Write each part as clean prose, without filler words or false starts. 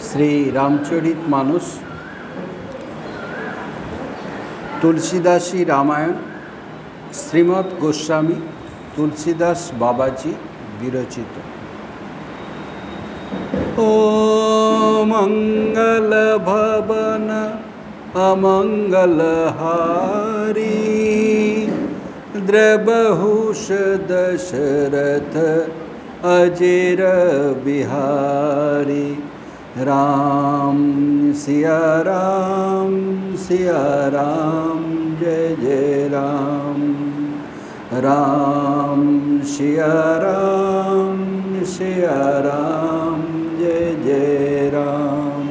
শ্রী রামচরিত মানস তুলসীদাসী রামায়ণ শ্রীমৎ গোস্বামী তুলসীদাস বাবাজি বিরচিত। ও মঙ্গল ভবন অমঙ্গল হারি দ্রবহুষ দশরথ अजेर बिहारी राम सिया राम जय जय राम राम सिया राम जय जय राम।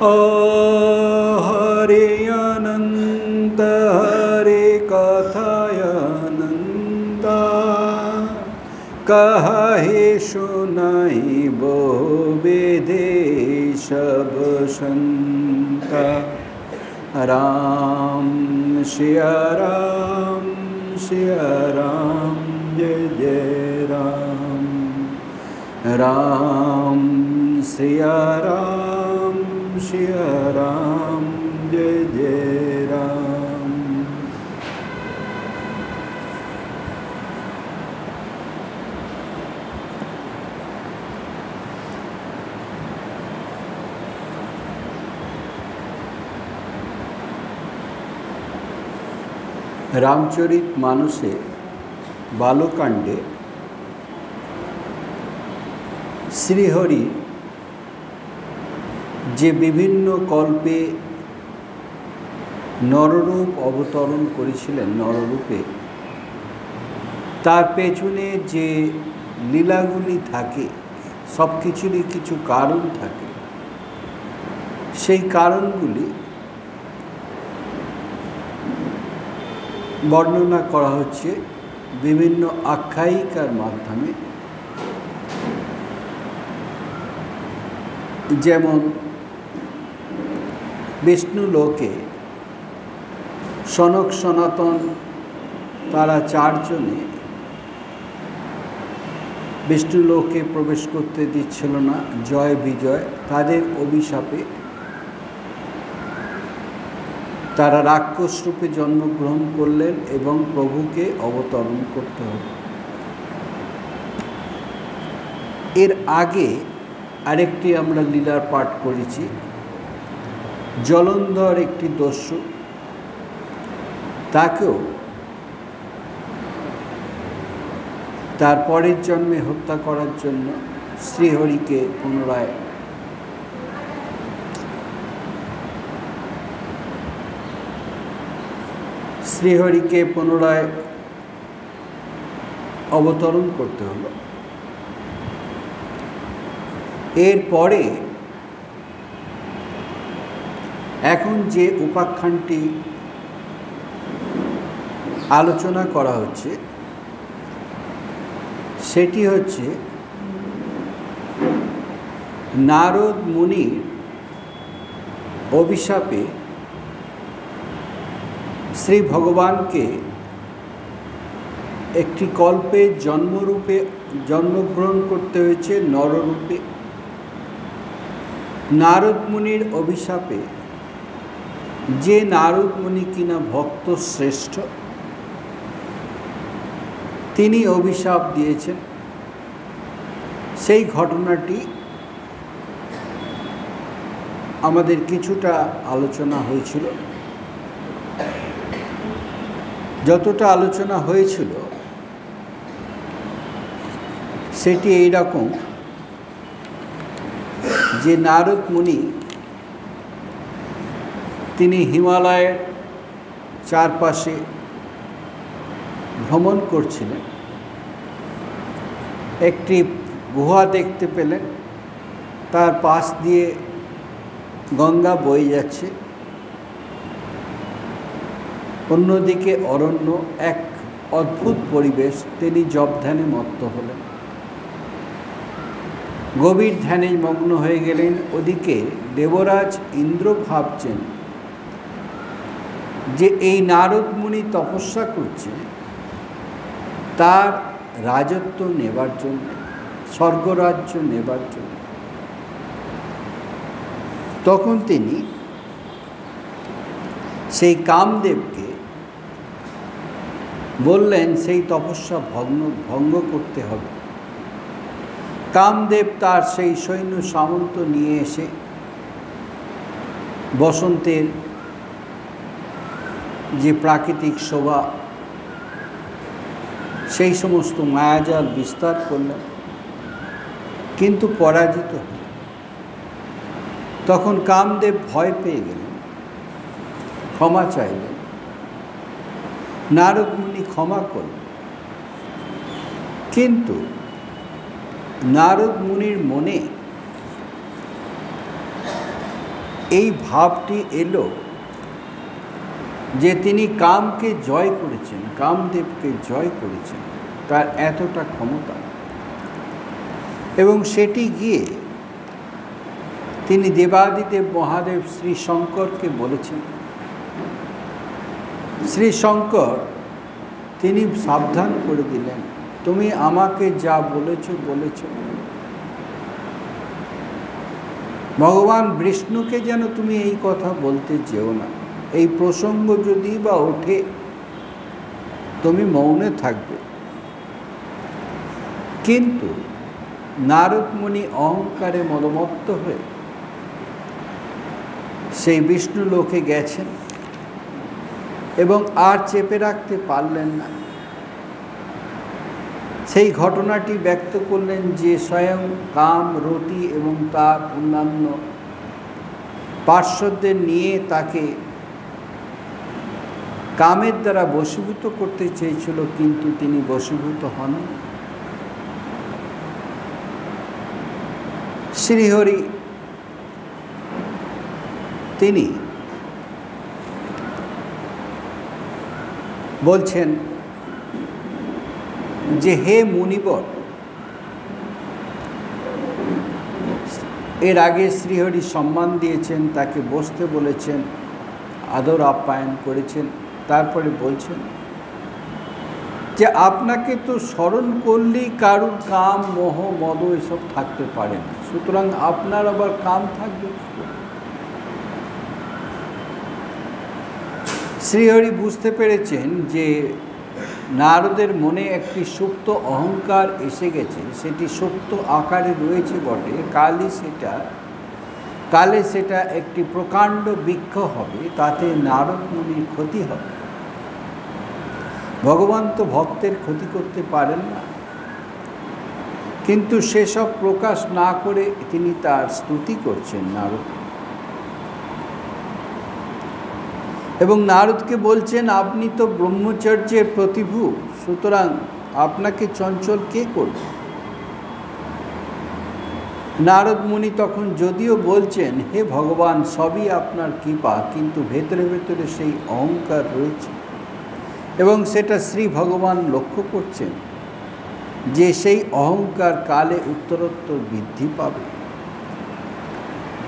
ओ हरि अनंत हरि कथाय अनंता कहि सुनाई बहु विधि सब संता। राम सिया राम जय जय राम राम सिया राम जय जय राम। রামচরিত মানসে বালকাণ্ডে শ্রীহরি যে বিভিন্ন কল্পে নররূপ অবতরণ করেছিলেন নররূপে, তার পেছনে যে লীলাগুলি থাকে সব কিছুরই কিছু কারণ থাকে। সেই কারণগুলি বর্ণনা করা হচ্ছে বিভিন্ন আখ্যায়িকার মাধ্যমে। যেমন বিষ্ণু লোকে সনক সনাতন তারা চারজনে বিষ্ণু লোকে প্রবেশ করতে দিচ্ছিল না, জয় বিজয় তাদের অভিশাপে তারা রাক্ষস রূপে জন্মগ্রহণ করলেন এবং প্রভুকে অবতরণ করতে হল। এর আগে আরেকটি আমরা লীলার পাঠ করেছি। জলন্ধর একটি দস্যু, তাকেও তার পরের জন্মে হত্যা করার জন্য শ্রীহরিকে পুনরায় অবতরণ করতে হলো। এরপরে এখন যে উপাখ্যানটি আলোচনা করা হচ্ছে সেটি হচ্ছে নারদ মুনির অভিশাপে শ্রী ভগবানকে একটি কল্পে জন্মগ্রহণ করতে হয়েছে নররূপে। নারদ মুনির অভিশাপে যে নারদ মুনি কিনা ভক্ত শ্রেষ্ঠ, তিনি অভিশাপ দিয়েছেন। সেই ঘটনাটি আমাদের কিছুটা আলোচনা হয়েছিল। যতটা আলোচনা হয়েছিল সেটি এই রকম যে নারদ মুনি তিনি হিমালয়ের চারপাশে ভ্রমণ করছিলেন। একটি গুহা দেখতে পেলেন, তার পাশ দিয়ে গঙ্গা বয়ে যাচ্ছে, অন্যদিকে অরণ্য, এক অদ্ভুত পরিবেশ। তিনি জপ ধ্যানে মত্ত হলেন, গভীর ধ্যানে মগ্ন হয়ে গেলেন। ওদিকে দেবরাজ ইন্দ্র ভাবছেন যে এই নারদ মুনি তপস্যা করছে তার রাজত্ব নেবার জন্য, স্বর্গরাজ্য নেবার জন্য। তখন তিনি সেই কামদেবকে বললেন সেই তপস্যা ভঙ্গ করতে হবে। কামদেব তার সেই সৈন্য সামন্ত নিয়ে এসে বসন্তের যে প্রাকৃতিক শোভা সেই সমস্ত মায়াজাল বিস্তার করলেন, কিন্তু পরাজিত হলেন। তখন কামদেব ভয় পেয়ে গেলেন, ক্ষমা চাইলেন। নারদ মুনি ক্ষমা করলেন, কিন্তু নারদ মুনির মনে এই ভাবটি এলো যে তিনি কামকে জয় করেছেন, কামদেবকে জয় করেছেন, তার এতটা ক্ষমতা। এবং সেটি গিয়ে তিনি দেবাদিদেব মহাদেব শ্রী শঙ্করকে বলেছেন। শ্রী শঙ্কর তিনি সাবধান করে দিলেন, তুমি আমাকে যা বলেছ বলেছ, ভগবান বিষ্ণুকে যেন তুমি এই কথা বলতে যেও না। এই প্রসঙ্গ যদি বা ওঠে তুমি মৌনে থাকবে। কিন্তু নারদ মুনি অহংকারে মদমত্ত হয়ে সেই বিষ্ণু লোকে গেছেন এবং আর চেপে রাখতে পারলেন না। সেই ঘটনাটি ব্যক্ত করলেন যে স্বয়ং কাম, রতি এবং তার অন্যান্য পার্শ্বদের নিয়ে তাকে কামের দ্বারা বশীভূত করতে চেয়েছিল, কিন্তু তিনি বশীভূত হন। শ্রীহরি তিনি বলছেন যে হে মুনিবর, এর আগে শ্রীহরি সম্মান দিয়েছেন, তাকে বসতে বলেছেন, আদর আপ্যায়ন করেছেন। তারপরে বলছেন যে আপনাকে তো স্মরণ করলেই কারুর কাম, মোহ, মদ এসব থাকতে পারে না, সুতরাং আপনার আবার কাম থাকবে। শ্রীহরি বুঝতে পেরেছেন যে নারদের মনে একটি সুপ্ত অহংকার এসে গেছে, সেটি সুপ্ত আকারে রয়েছে বটে, কালে সেটা একটি প্রকাণ্ড বৃক্ষ হবে, তাতে নারদ মুনির ক্ষতি হবে। ভগবান তো ভক্তের ক্ষতি করতে পারেন না, কিন্তু সেসব প্রকাশ না করে তিনি তার স্তুতি করছেন নারদ। এবং নারদকে বলছেন, আপনি তো ব্রহ্মচর্যের প্রতিভু, সুতরাং আপনাকে চঞ্চল কে করবে? নারদ মুনি তখন যদিও বলছেন, হে ভগবান, সবই আপনার কৃপা, কিন্তু ভেতরে ভেতরে সেই অহংকার রয়েছে এবং সেটা শ্রী ভগবান লক্ষ্য করছেন যে সেই অহংকার কালে উত্তরোত্তর বৃদ্ধি পাবে।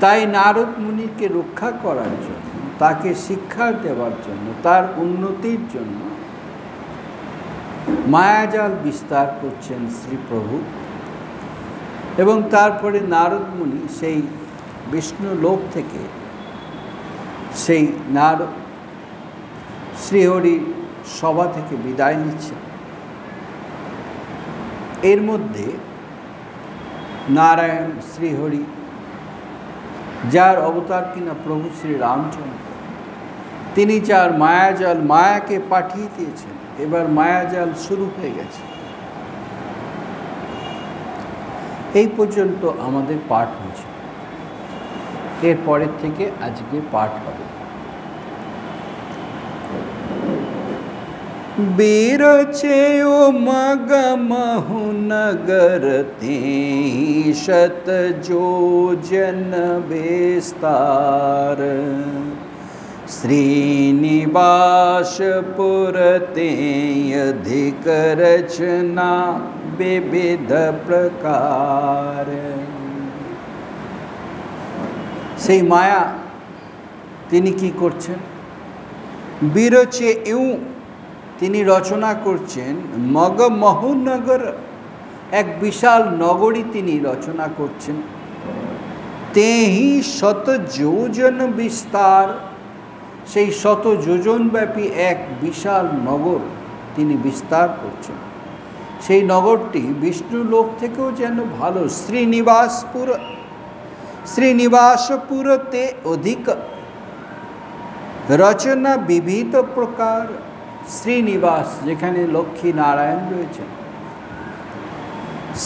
তাই নারদ মুনিকে রক্ষা করার জন্য, তাকে শিক্ষা দেওয়ার জন্য, তার উন্নতির জন্য মায়াজাল বিস্তার করছেন শ্রী প্রভু। এবং তারপরে নারদ মুনি সেই বিষ্ণু লোক থেকে সেই শ্রীহরি সভা থেকে বিদায় নিচ্ছেন। এর মধ্যে নারায়ণ শ্রীহরি, যার অবতার কিনা প্রভু শ্রী রামচন্দ্র, তিনি যার মায়াজাল, মায়াকে পাঠিয়ে দিয়েছেন। এবার মায়াজাল শুরু হয়ে গেছে। এই পর্যন্ত আমাদের পাঠ হয়েছে, এরপরের থেকে আজকে পাঠ হবে। বিরছে ও মগমহু নগর তে শত যোজন বিস্তার, শ্রীনিবাসপুর তে অধিক রচনা বিবিধ প্রকার। সেই মায়া তিনি কি করছেন? বিরচে ইউ তিনি রচনা করছেন মগমহু নগর, এক বিশাল নগরী তিনি রচনা করছেন। তেহি শত যোজন বিস্তার, সেই শত যোজন ব্যাপী এক বিশাল নগর তিনি বিস্তার করছেন। সেই নগরটি বিষ্ণু লোক থেকেও যেন ভালো। শ্রীনিবাসপুরতে অধিক রচনা বিবিধ প্রকার। শ্রীনিবাস, যেখানে লক্ষ্মী নারায়ণ রয়েছেন,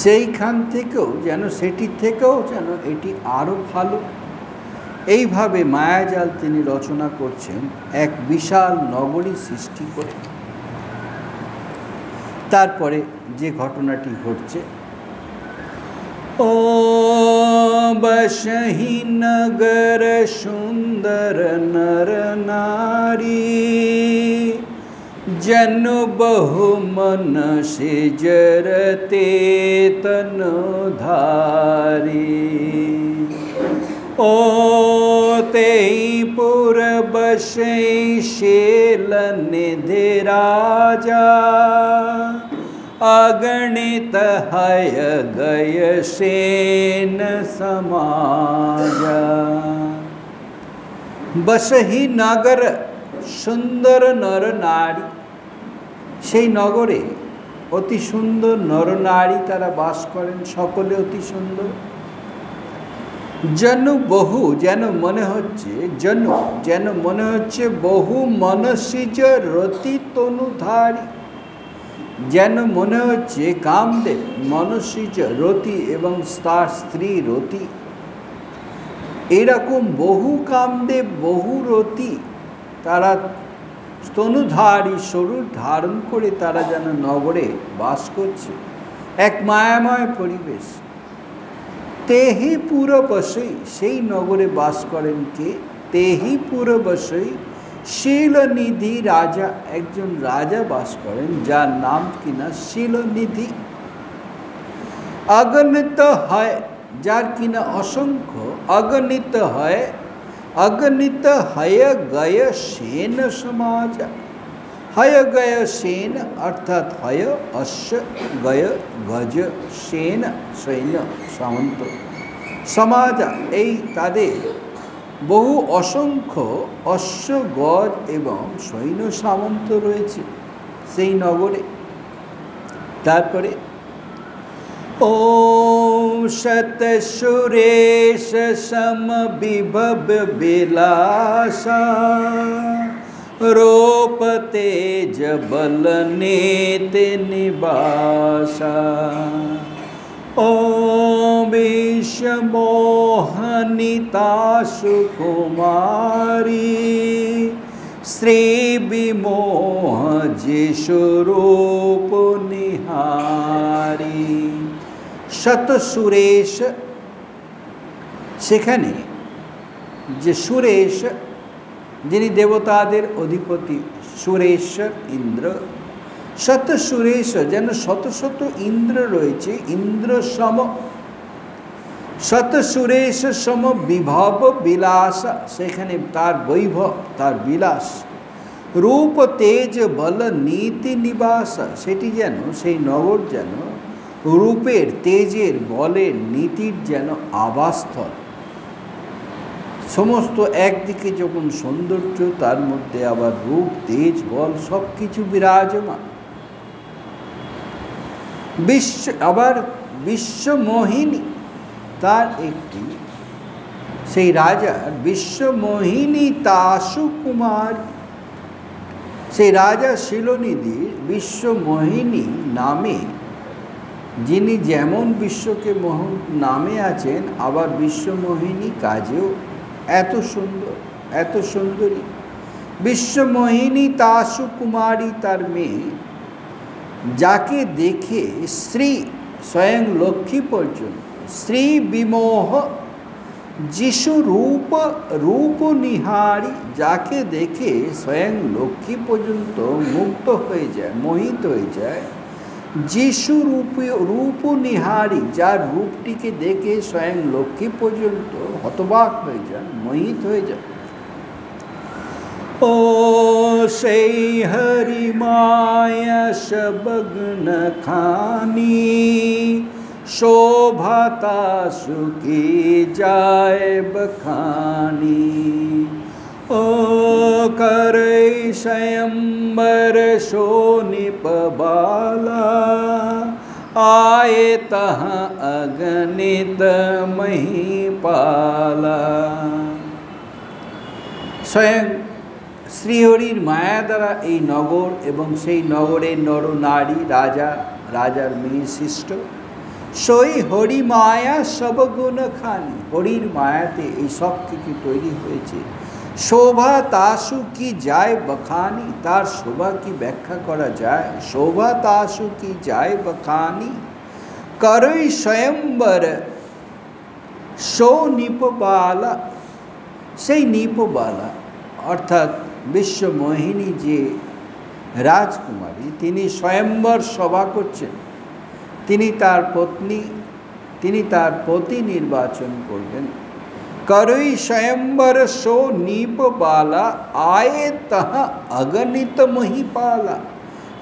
সেইখান থেকেও যেন, সেটির থেকেও যেন এটি আরও ভালো। এইভাবে মায়াজাল তিনি রচনা করছেন এক বিশাল নগরী সৃষ্টি করে। তারপরে যে ঘটনাটি ঘটছে, ও বসহি নগর সুন্দর নর নারী, जन बहु मन से जरते तनु धारी। ओ तेई पुर बसै शेल निधि राजा, अगणित हय गय सेन समाजा। बसही नगर সুন্দর নর নারী, সেই নগরে অতি সুন্দর নরনারী তারা বাস করেন, সকলে অতি সুন্দর। যেন বহু, যেন মনে হচ্ছে, যেন মনে হচ্ছে বহু মনসিজ রতি তনুধারী, যেন মনে হচ্ছে কামদেব মনসিজ রতি এবং তার স্ত্রী রতি, এরকম বহু কামদেব বহু রতি তারা স্তনুধারী স্বরূপ ধারণ করে তারা যেন নগরে বাস করছে, এক মায়াময় পরিবেশ। তেহি পুর বসই, সেই নগরে বাস করেন কে? তেহি পুর বসই শিলনিধি রাজা, একজন রাজা বাস করেন যার নাম কিনা শিলনিধি। অগণিত হয়, যার কিনা অসংখ্য, অগণিত হয়, अगणित हय गय सेन समाज। हय गय सेन अर्थात हय अश्व, गय गज, सेन सैन्य सामंत, समाज এই তাদের বহু অসংখ্য অশ্ব গজ এবং সৈন্য সামন্ত রয়েছে সেই নগরে। তারপরে ॐ शत सुरेश सम विभव विलासा, रूप तेज बल नेति निवासा। ॐ विश्वमोहनिता सुकुमारी, श्री विमोह जिशु रूप निहारी। শত সুরেশ, সেখানে যে সুরেশ, যিনি দেবতাদের অধিপতি, সুরেশ্বর ইন্দ্র, শত সুরেশ, যেন শত শত ইন্দ্র রয়েছে, ইন্দ্র সম, শত সুরেশ সম বিভব বিলাস, সেখানে তার বৈভব, তার বিলাস। রূপ তেজ বল নীতি নিবাস, সেটি যেন, সেই নগর যেন রূপের, তেজের, বলের, নীতির যেন আবাসস্থল। সমস্ত একদিকে যখন সৌন্দর্য, তার মধ্যে আবার রূপ, তেজ, বল সব কিছু বিরাজমান। আবার বিশ্বমোহিনী তার একটি, সেই রাজার বিশ্বমোহিনী তাসু কুমার, সেই রাজা শিলনিধির বিশ্বমোহিনী নামে, যিনি যেমন বিশ্বকে মোহন নামে আছেন, আবার বিশ্বমোহিনী কাজেও এত সুন্দর, এত সুন্দরী। বিশ্বমোহিনী তাসু কুমারী তার মেয়ে, যাকে দেখে শ্রী, স্বয়ং লক্ষ্মী পর্যন্ত, শ্রী বিমোহ যিশু রূপ, রূপ নিহারি, যাকে দেখে স্বয়ং লক্ষ্মী পর্যন্ত মুগ্ধ হয়ে যায়, মোহিত হয়ে যায়। যিশু রূপ নিহারি, যার রূপটিকে দেখে স্বয়ং লক্ষ্মী পর্যন্ত হতবাক হয়ে যান, মোহিত হয়ে যান। ও সেই হরি মায়া সবগ্ন খানি, शोभातासु की जाय बखानी। ओ करे स्वयंवर शोनिप बाला, आए तहाँ अगणित महिपाला। स्वयं শ্রীহরির মায়া দ্বারা এই নগর এবং সেই নগরের নরনারী, রাজা, রাজার মেয়ে শিষ্ট, সই হরি মায়া সব গুণ খানি। হরির মায়াতে এই সব কিছু তৈরি হয়েছে। শোভা তাসু কি যায় বখানি, তার শোভা কি ব্যাখ্যা করা যায়? শোভা তাসু কি যায় বখানি, করই স্বয়ম্বর সো নিপবালা। সেই নিপবালা অর্থাৎ বিশ্বমোহিনী যে রাজকুমারী, তিনি স্বয়ম্বর সভা করছেন। তিনি তার পতি নির্বাচন করবেন। করই স্বয়ম্বর সো নিপবালা, আয়ে তাহা অগণিত মহিপালা।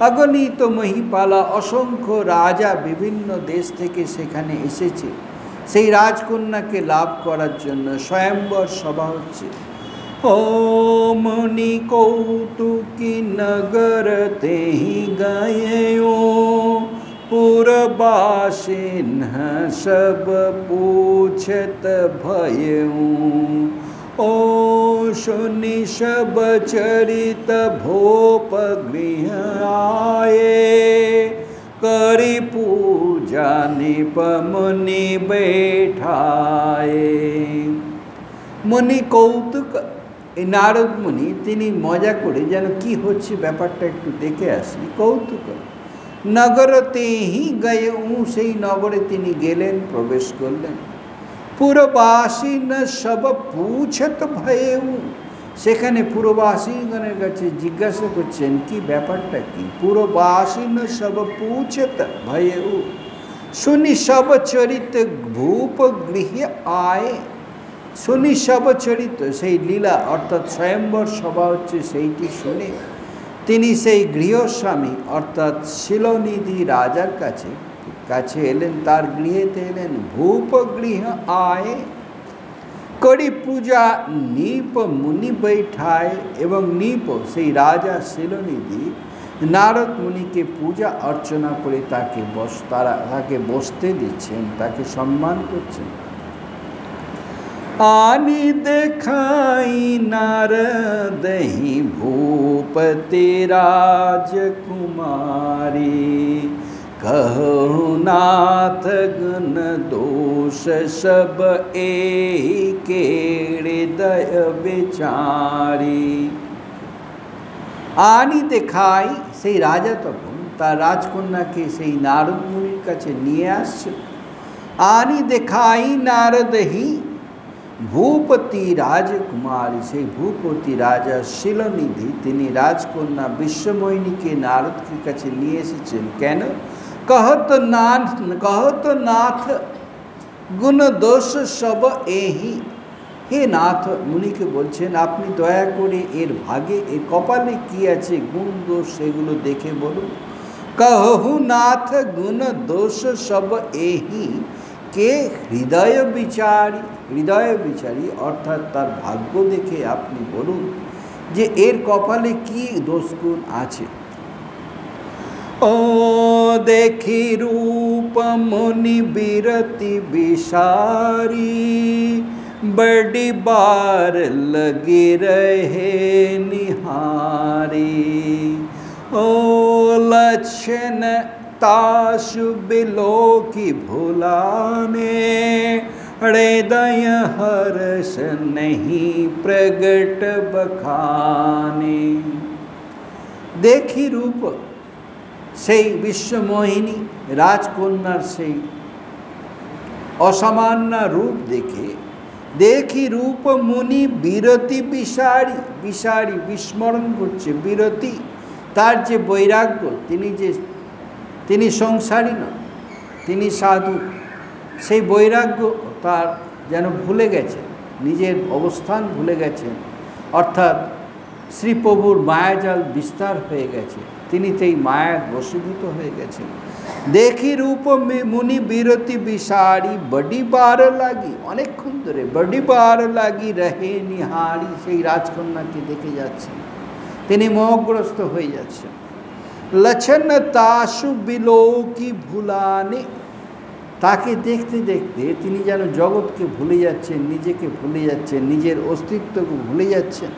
অগণিত মহিপালা, অসংখ্য রাজা বিভিন্ন দেশ থেকে সেখানে এসেছে সেই রাজকন্যাকে লাভ করার জন্য। স্বয়ম্বর সভা হচ্ছে। ओ मुनि कौतुकी नगर ते ही गयो, पुरबासिन सब पूछत भयऊँ। ओ सुनि सब चरित भोप गृह आए, करी पूजा निप मुनि बैठाए। मुनि कौतुक, এই নারদ মুনি তিনি মজা করে যেন কি হচ্ছে ব্যাপারটা একটু দেখে আসি, কৌতুক। নগরতেহি গয়উ, সেই নগরে তিনি গেলেন, প্রবেশ করলেন। পুরবাসীন সব পুছত ভয়েউ, সেখানে পুরবাসীগণের কাছে জিজ্ঞাসা করছেন কি ব্যাপারটা কি। পুরবাসীন সব পুছত ভয়েউ, শুনি সব চরিত ভূপ গৃহে আয়ে। শুনি সব চরিত, সেই লীলা অর্থাৎ স্বয়ম্বর সভা হচ্ছে সেইটি শুনে তিনি সেই গৃহস্বামী অর্থাৎ শিলনিধি রাজার কাছে এলেন, তার গৃহেতে এলেন। ভূপ গৃহ আয়ে, করি পূজা নিপ মুনি বৈঠায়। এবং নিপ সেই রাজা শিলনিধি নারদ মুনিকে পূজা অর্চনা করে তাকে বসতে দিচ্ছেন, তাকে সম্মান করছেন। आनी देखाई नारद ही भूपति राजकुमारी, कहो नाथ गुण दोष सब एके हृदय विचारी। आनी देखाई, সেই রাজা তখন তার রাজকন্যাকে সেই নারদ মুনির কাছে নিয়ে আসছে। आनी देखाई नारद ही ভূপতি রাজকুমারী, সেই ভূপতি রাজা শিলনিধি তিনি রাজকন্যা বিশ্বমোহিনীকে নারদের কাছে নিয়ে এসেছেন। কেন? कहत नाथ गुण दोष सब एही। হে নাথ, মুনিকে বলছেন আপনি দয়া করে এর ভাগে, এর কপালে কি আছে গুণ দোষ সেগুলো দেখে বলুন। कहु नाथ गुण दोष सब एही, কে হৃদয় বিচারী। হৃদয় বিচারী অর্থাৎ তার ভাগ্য দেখে আপনি বলুন যে এর কপালে কি দোষগুণ আছে। ও দেখি রূপ মুনি বিরতি বিসারি, बड़ी बार लगी रहे निहारी। ओ लक्षण ताशु बिलो की भुलाने, हृदय हर्ष नहीं प्रगट बखाने। देखी रूप সেই বিশ্বমোহিনী রাজকন্যার সেই অসামান্য রূপ দেখে, দেখি রূপ মুনি বিরতি বিসারি, বিসারি বিস্মরণ করছে, বিরতি তার যে বৈরাগ্য, তিনি সংসারী নন, তিনি সাধু, সেই বৈরাগ্য তার যেন ভুলে গেছেন, নিজের অবস্থান ভুলে গেছেন, অর্থাৎ শ্রীপ্রভুর মায়াজাল বিস্তার হয়ে গেছে, তিনি সেই মায়ার বশীভূত হয়ে গেছেন। देखी रूप में मुनि बिरति बिसारी बड़ी बार लागी অনেকক্ষণ ধরে बड़ी बार लागी रहे निहारी সেই রাজকন্যাকে দেখে যাচ্ছেন তিনি মোহগ্রস্ত হয়ে যাচ্ছেন लक्षण ताशु बिलो की भुलाने তাকে দেখতে দেখতে তিনি যেন জগৎকে ভুলে যাচ্ছেন নিজেকে ভুলে যাচ্ছেন নিজের অস্তিত্বকে ভুলে যাচ্ছেন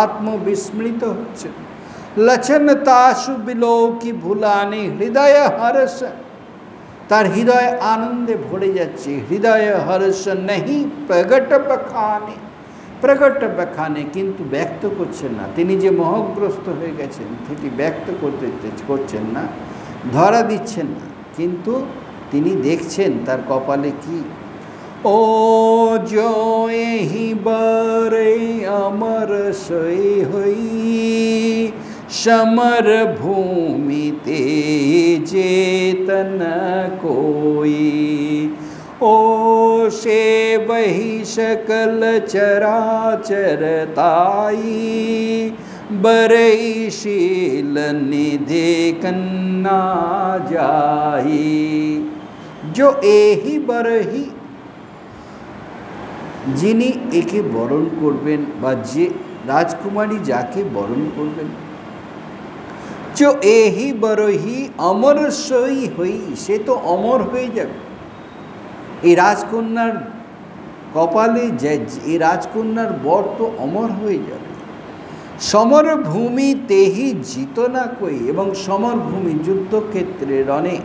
आत्मविस्मृत হচ্ছেন लक्षण ताशु बिलो की भुलाने हृदय हर्ष तार हृदय आनंदे भरे जाच्छे हृदय हर्ष नहीं प्रगट बखाने प्रगट बखाने किन्तु व्यक्त करछेन ना तिनि जे मोहग्रस्त हये गेछेन सेटी व्यक्त करछेन ना धरा दिच्छेन ना किन्तु तिनि देखछेन तार कपाले कि ओ जो एहि बारे अमर सई हई समर भूमि ते चेतन कोई ओ से वही सकल चराचर ताई बरई शील निधि कन्ना जाई जो एही बरही जिनी एके बरण करबेन बा जे राजकुमारी जाके बरण करबेन जो एही बरही अमर सई हई से तो अमर हो जाए राजकन्यार कपाले जे राजकन्यार बर तो अमर हो जाए समर भूमि तेहि जित ना कोई एवं समर भूमि युद्ध क्षेत्रे रणे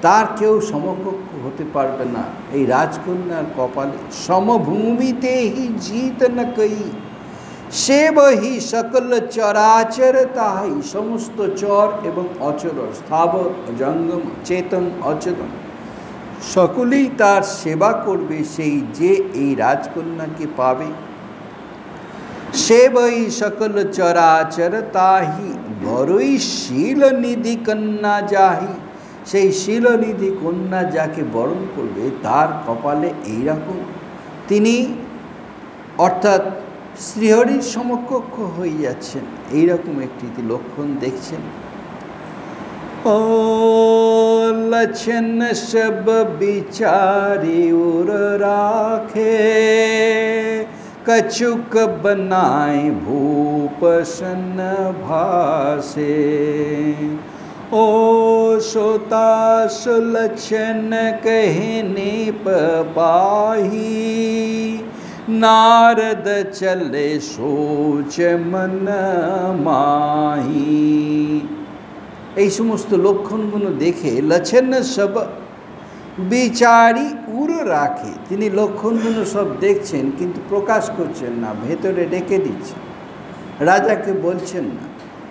तार केउ समकक्ष होते पारबे ना এই রাজকন্যার কপালে समभूमिते ही जीत न कई से वही सकल चराचर ताई समस्त चर एवं अचर स्थावर जंगम चेतन अचेतन सकलेई तार सेवा करबे सेई जे এই রাজকন্যাকে পাবে से वही सकल चराचर ताही बड़ई शील निधि कन्या जाही সেই শিলনিধি কন্যা যাকে বরণ করবে তার কপালে এই রকম তিনি অর্থাৎ শ্রীহরির সমকক্ষ হয়ে যাচ্ছেন এই রকম একটি লক্ষণ দেখছেন ও লক্ষণ সব বিচারি উর রাখে कछुक बनाए भूपसन भासे ओ सोता सुलक्षण कहने पाही नारद चले सोच मन माही এই সমস্ত লক্ষণগুলো দেখে লক্ষণ সব বিচারি উর রাখে তিনি লক্ষণগুলো সব দেখছেন কিন্তু প্রকাশ করছেন না ভেতরে ডেকে দিচ্ছেন রাজাকে বলছেন না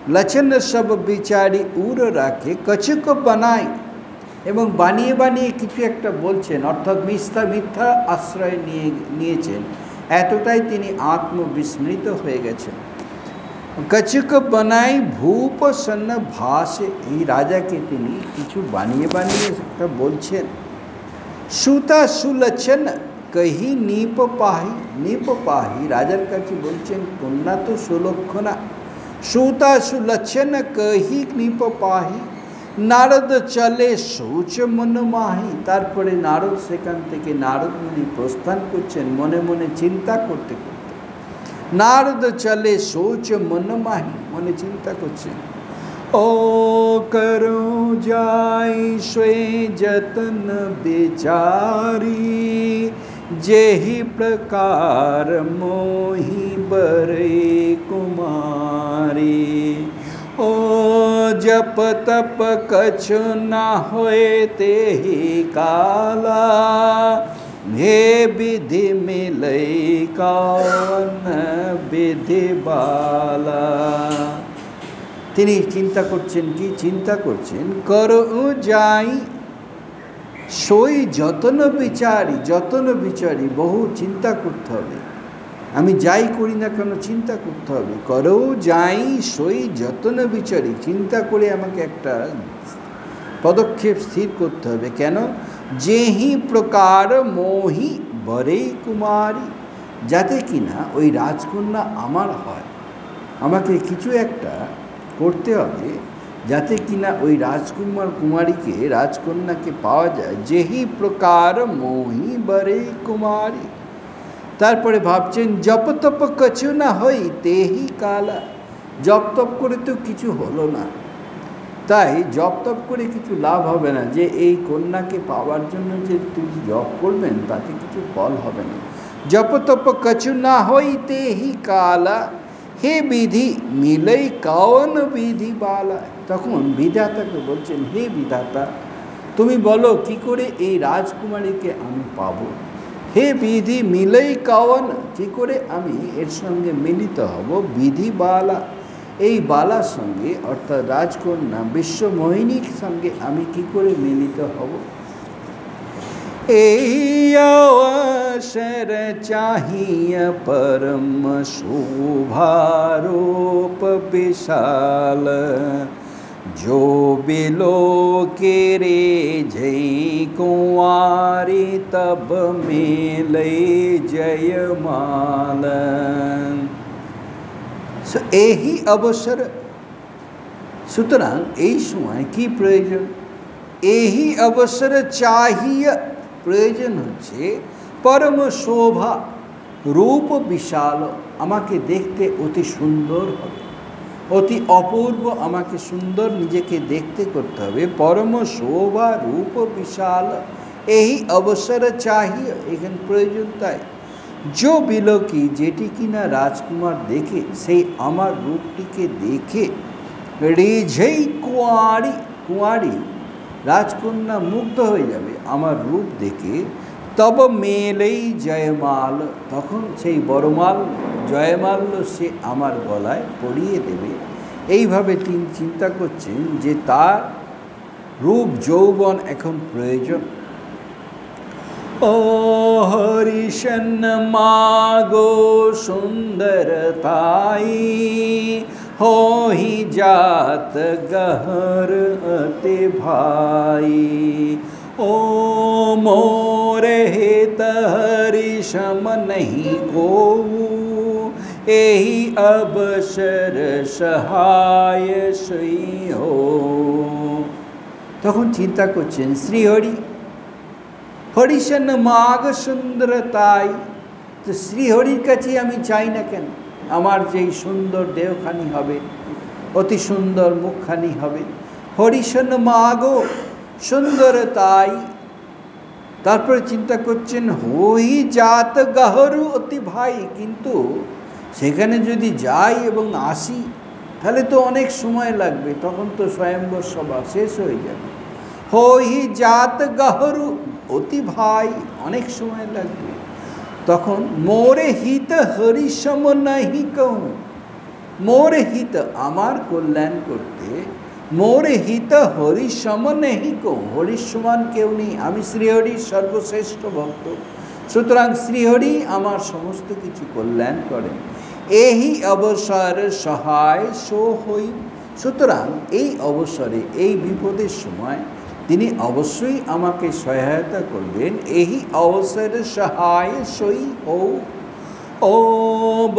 लक्षण सब বিচারি উর রাখে কছুক বানায় এবং বানিয়ে বানিয়ে কিছু একটা বলছেন অর্থাৎ মিথ্যা আশ্রয় নিয়েছেন এতটাই তিনি আত্মবিস্মৃত হয়ে গেছেন কছুক বানাই ভূপসন্ন ভাসে এই রাজাকে তিনি কিছু বানিয়ে বানিয়ে একটা বলছেন সুতা সুলক্ষণ কহি নীপ পাহি রাজার কাছে বলছেন কন্যা তো সুলক্ষণা सूता सुलक्षण कही नीप पाही नारद चले सोच मन माही तारपरे नारद सेखान थेके नारद मुनि प्रस्थान करछेन मने मने चिंता करते करते नारद चले सोच मन माही मने चिंता करछेन ओ करो जाई स्वे जतन बेचारी जेहि प्रकार मोहि बरे कुमारी ओ जप तप कछु न होए तेहि काला हे विधि मिलै कौन विधि बाला তিনি চিন্তা করছেন কি চিন্তা করছেন করো যাই সই যতন বিচারি বহু চিন্তা করতে হবে আমি যাই করি না কেন চিন্তা করতে হবে করো যাই সই যতন বিচারি চিন্তা করে আমাকে একটা পদক্ষেপ স্থির করতে হবে কেন যেহি প্রকার মোহি বরে কুমারী যাতে কিনা ওই রাজকন্যা আমার হয় আমাকে কিছু একটা করতে হবে যাতে কিনা ওই রাজকুমার কুমারীকে রাজকন্যাকে পাওয়া যায়। যেহি প্রকার মোহি বরে কুমারী। তারপরে ভাবছেন জপ তপ কছু না হই তেহি কালা। জপ তপ করে তো কিছু হলো না, তাই জপ তপ করে কিছু লাভ হবে না। যে এই কন্যাকে পাওয়ার জন্য যে তিনি জপ করবেন তাতে কিছু ফল হবে না। জপ তপ কছু না হই তেহি কালা, হে বিধি মিলই কৌন বিধি বালা। তখন বিধাতাকে বলছেন, হে বিধাতা তুমি বলো কি করে এই রাজকুমারীকে আমি পাবো। হে বিধি মিলই কৌন, কি করে আমি এর সঙ্গে মিলিত হব। বিধি বালা, এই বালার সঙ্গে অর্থাৎ রাজকন্যা বিশ্বমোহিনীর সঙ্গে আমি কি করে মিলিত হব। এই অবসর चाहिए परम शोभारूप विशाल, जो बिलो के रे जय कुंवारी तब मेले जयमाल। এই অবসর, সুতরাং এই সময় কি প্রয়োজন। এই অবসর चाहिए, প্রয়োজন হচ্ছে পরম শোভা রূপ বিশাল, আমাকে দেখতে অতি সুন্দর হবে, অতি অপূর্ব আমাকে সুন্দর নিজেকে দেখতে করতে হবে। পরম শোভা রূপ বিশাল, এই অবসর चाहिए, এখানে প্রয়োজন। তাই जो বিলোকি, যেটি কিনা রাজকুমার দেখে, সেই আমার রূপটিকে দেখে রিঝেই কুঁয়ারি, কুঁয়ারি রাজকন্যা মুগ্ধ হয়ে যাবে আমার রূপ দেখে। তব মেলেই জয়মাল, তখন সেই বড়মাল জয়মাল্য সে আমার গলায় পরিয়ে দেবে। এইভাবে তিনি চিন্তা করছেন যে তার রূপ যৌবন এখন প্রয়োজন। ओ हरिशन मागो सुंदरताई, हो ही जात गहर अति भाई। ओ मोर हित हरिशम नहीं को, एही अवसर सहाय सई हो। তখন চিন্তা করছেন শ্রীহরি, হরিশন মাগ সুন্দরতাই, তো শ্রীহরির কাছে আমি চাই না কেন। আমার যেই সুন্দর দেহখানি হবে, অতি সুন্দর মুখখানি হবে। হরিশন মাগো সুন্দরতাই, তারপরে চিন্তা করছেন হই জাত গাহরু অতি ভাই, কিন্তু সেখানে যদি যাই এবং আসি তাহলে তো অনেক সময় লাগবে, তখন তো স্বয়ম্বর সভা শেষ হয়ে যাবে। হই জাত গাহরু অতি ভাই, অনেক সময় লাগবে। তখন মোরে হিত হরিশম নাহি কহু, মোরে হিত আমার কল্যাণ করতে, মোরে হিত হরিশম নাহি কহু, হরির সমান কেউ নেই। আমি শ্রীহরির সর্বশ্রেষ্ঠ ভক্ত, সুতরাং শ্রীহরি আমার সমস্ত কিছু কল্যাণ করেন। এই অবসর সহায় সো হই, সুতরাং এই অবসরে, এই বিপদের সময় তিনি অবশ্যই আমাকে সহায়তা করবেন। এই অবসর সহায় সই হো। ও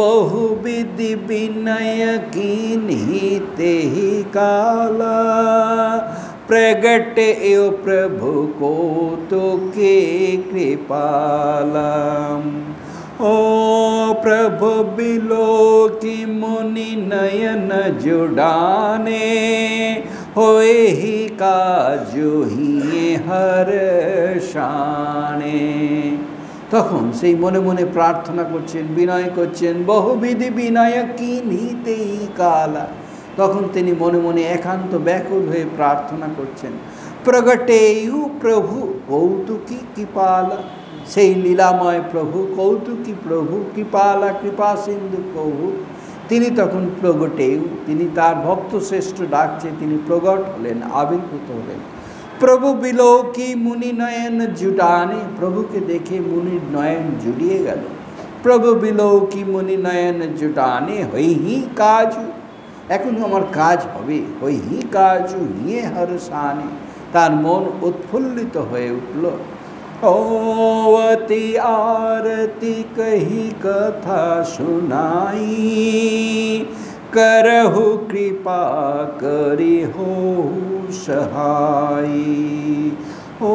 বহুবিধি বিনয় कीन्ही ही काला, प्रगट एव प्रभु को तो के कृपाला। ओ प्रभु बिलो की मुनि नयन जुड़ाने, होए ही काजु ही हर शाने। তখন সেই মনে মনে প্রার্থনা করছেন, বিনয় করছেন। বহুবিধি বিনয় কিনিতেই কালা, তখন তিনি মনে মনে একান্ত ব্যাকুল হয়ে প্রার্থনা করছেন। প্রগটেয়ু প্রভু কৌতুকী কৃপালা, সেই লীলাময় প্রভু, কৌতুকী প্রভু, কৃপালা কৃপা সিন্ধু প্রভু, তিনি তখন প্রগটেয়ু, তিনি তার ভক্ত শ্রেষ্ঠ ডাকছে, তিনি প্রগট হলেন, আবির্ভূত হলেন। প্রভু বিলোকি মুনি নয়ন জুটানে, প্রভুকে দেখে মুনির নয়ন জুড়িয়ে গেল। প্রভু বিলোকি মুনি নয়ন জুটানে, হইহি কাজু, এখন আমার কাজ হবে। হইহি কাজু নিয়ে হরসানে, তার মন উৎফুল্লিত হয়ে উঠল। ओवती आरती कही कथा सुनाई, करहु कृपा करी हो सहाय। ओ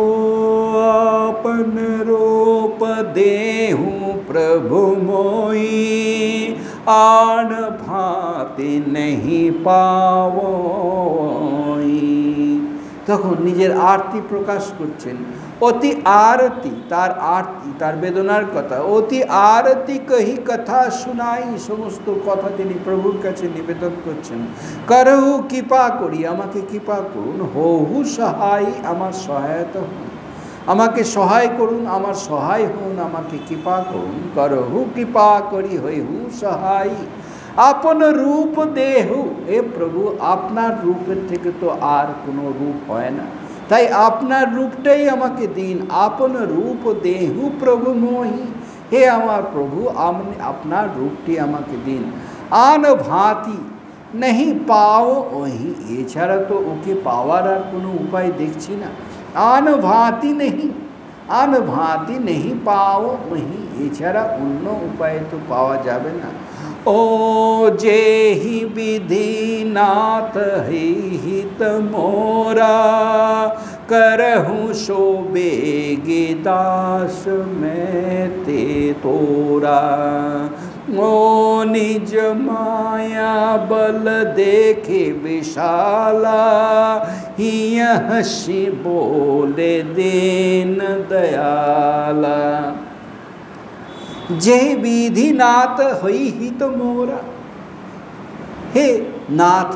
आपन रूप देहु प्रभु मोई, आन भांति नहीं पावोई। তখন নিজের আরতি প্রকাশ করছেন। অতি আরতি, তার আরতি, তার বেদনার কথা। অতি আরতি কহি কথা শুনাই, সমস্ত কথা তিনি প্রভুর কাছে নিবেদন করছেন। করহু কৃপা করি, আমাকে কৃপা করুন। হহু সহায়, আমার সহায়তা হন, আমাকে সহায় করুন, আমার সহায় হন, আমাকে কৃপা করুন। করহু কৃপা করি হইহু সহায়। আপন রূপ দেহু, হে প্রভু আপনার রূপের থেকে তো আর কোনো রূপ হয় না, তাই আপনার রূপটাই আমাকে দিন। আপন রূপ দেহু প্রভু মোহি, হে আমার প্রভু আপনার রূপটি আমাকে দিন। আন ভাঁতি नहीं পাও ওহি, এছাড়া তো ওকে পাওয়ার আর কোনো উপায় দেখছি না। আন ভাঁতি নেহি, আন ভাঁতি নেহি পাও ওহি, এছাড়া অন্য উপায় তো পাওয়া যাবে না। ओ जेहि विधि नाथ हित मोरा, करहु सो बेगी दास मैं ते तोरा। ओ निज माया बल देखे विशाला, हिय हसी बोले दीन दयाला। যে বিধি নাথ হই হিত মোরা, হে নাথ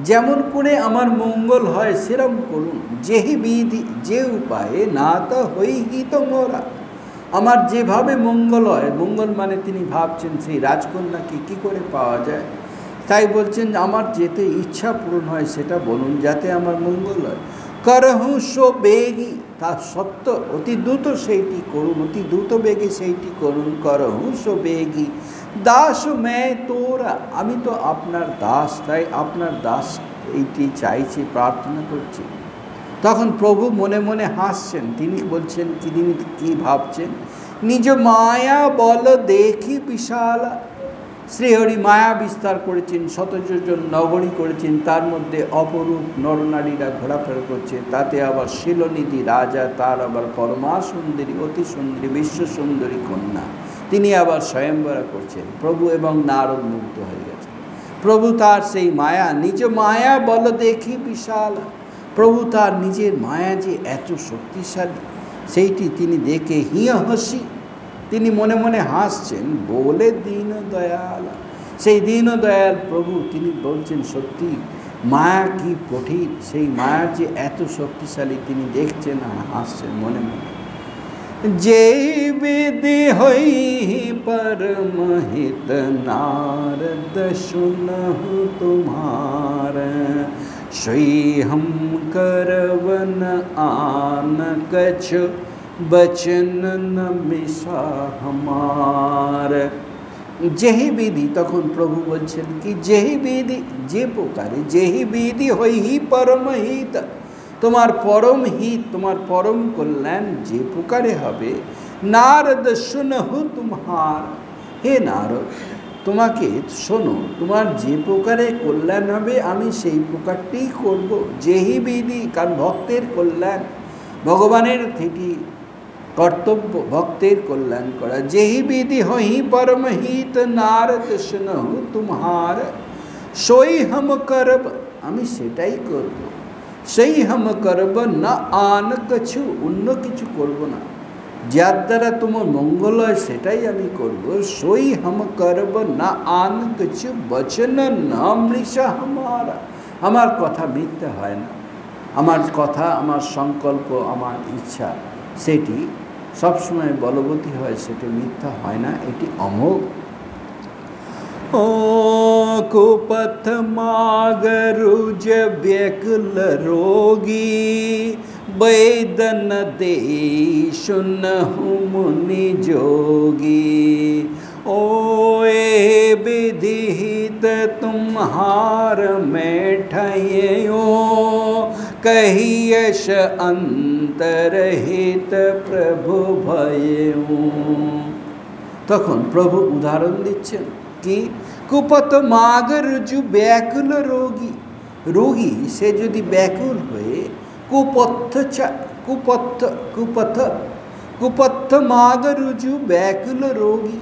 যেমন করে আমার মঙ্গল হয় সেরম করুন। যেহি বিধি, যে উপায়ে নাথ হই হিত মোরা, আমার যেভাবে মঙ্গল হয়, মঙ্গল মানে তিনি ভাবছেন সেই রাজকন্যাকে কি করে পাওয়া যায়, তাই বলছেন আমার যেতে ইচ্ছা পূরণ হয় সেটা বলুন যাতে আমার মঙ্গল হয়। করহু সো বেগী, তার সত্য অতি দ্রুত সেইটি করুন, অতি দ্রুত বেগে সেইটি করুন। করহু সো বেগী দাস मैं তোরা, আমি তো আপনার দাস, তাই আপনার দাস এইটি চাইছি, প্রার্থনা করছি। তখন প্রভু মনে মনে হাসছেন। তিনি বলছেন কি, তিনি কী ভাবছেন? নিজ মায়া বল দেখি বিশালা, শ্রীহরি মায়া বিস্তার করেছেন, শত যোজন নগরী করেছেন, তার মধ্যে অপরূপ নরনারীরা ঘোরাফেরা করছে, তাতে আবার শিলনিধি রাজা, তার আবার পরমা সুন্দরী, অতি সুন্দরী, বিশ্ব সুন্দরী কন্যা, তিনি আবার স্বয়ংবরা করছেন। প্রভু এবং নারদ মুগ্ধ হয়ে গেছেন। প্রভু তার সেই মায়া, নিজ মায়া বল দেখি বিশাল, প্রভু তার নিজের মায়া যে এত শক্তিশালী সেইটি তিনি দেখে হিয় হাসি, তিনি মনে মনে হাসছেন। বলে দীন দয়াল, সেই দীন দয়াল প্রভু তিনি বলছেন সত্যি মায়া কি কঠিন, সেই মায়া যে এত শক্তিশালী তিনি দেখছেন আর হাসছেন মনে মনে। যে বিধি হই परमहित नारद सुनहु तुम्हार, सोई हम करवन आन कछ बचन न मिशा हमार। যেহি বিধি, তখন প্রভু বলছেন কি যেহি বিধি, যে প্রকারে যেহি বিধি হইহি পরমহিত, তোমার পরম হিত, তোমার পরম কল্যাণ যে প্রকারে হবে। নারদ শুনহু তোমার, হে নারদ তোমাকে শোনো, তোমার যে প্রকারে কল্যাণ হবে আমি সেই প্রকারটিই করব। যেহি বিধি, কারণ ভক্তের কল্যাণ, ভগবানের থেকেই কর্তব্য ভক্তের কল্যাণ করা। যেহি বিধি হই পরমহিত, নারদ শুনহু তোমার, সোই হম করব, আমি সেটাই করব। সেই হম করব না আন কিছু, অন্য কিছু করব না, যার দ্বারা তোমার মঙ্গল হয় সেটাই আমি করব। সোই হম করব না আন কিছু বচন না মৃষা হমারা, আমার কথা মিথ্যা হয় না, আমার কথা, আমার সংকল্প, আমার ইচ্ছা সেটি সবসময় বলবতী হয়, সেটি মিথ্যা হয় না, এটি অমোঘ। ओ कुपथ मागरुज व्यकुल रोगी, वैदन दे सुनहु मुनि जोगी। ओ ए विधिहित तुम्हार में ठहियो, कहियश अंतरहित प्रभु भयऊ। তখন প্রভু উদাহরণ দিচ্ছেন কি, কুপথ মাগ রুজু ব্যাকুল রোগী, রোগী সে যদি ব্যাকুল হয়ে কুপথ মাগ রুজু ব্যাকুল রোগী,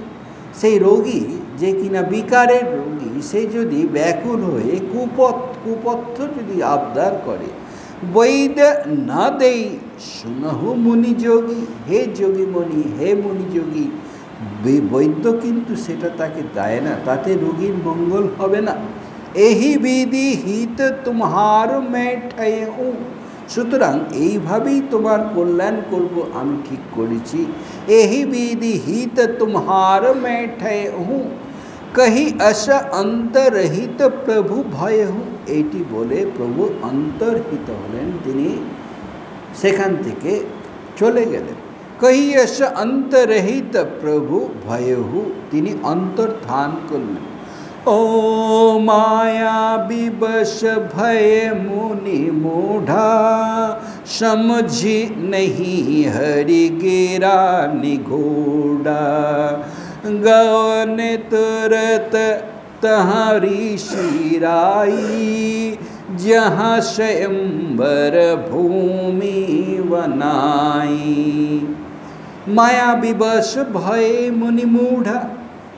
সেই রোগী যে কিনা বিকারের রোগী, সে যদি ব্যাকুল হয়ে কুপথ যদি আবদার করে, বৈদ্য না দেই শুনহু মুনি যোগী, হে যোগী মণি, হে মুনি যোগী, বৈদ্য কিন্তু সেটা তাকে দেয় না, তাতে রোগীর মঙ্গল হবে না। এহি বিধি হিত তোমার মেঠাই, সুতরাং এইভাবেই তোমার কল্যাণ করব আমি ঠিক করেছি। এহি বিধি হিত তোমার মেঠাই হুঁ, কহি অস অন্তরহিত প্রভু ভয় হুঁ। এইটি বলে প্রভু অন্তর্হিত হলেন, তিনি সেখান থেকে চলে গেলেন। কহি অস অন্তরহিত প্রভু ভয় হু, তিনি অন্তর্ধান করলেন। ও মায়া বিবশ ভয় মুনি मूढ़ा, समझी नहीं हरि गिरा निगूढ़ा, गवन तुरत तहाँ ऋषि राई, जहाँ स्वयंवर भूमि बनाई। माया विवश भय मुनि मूढ़ा,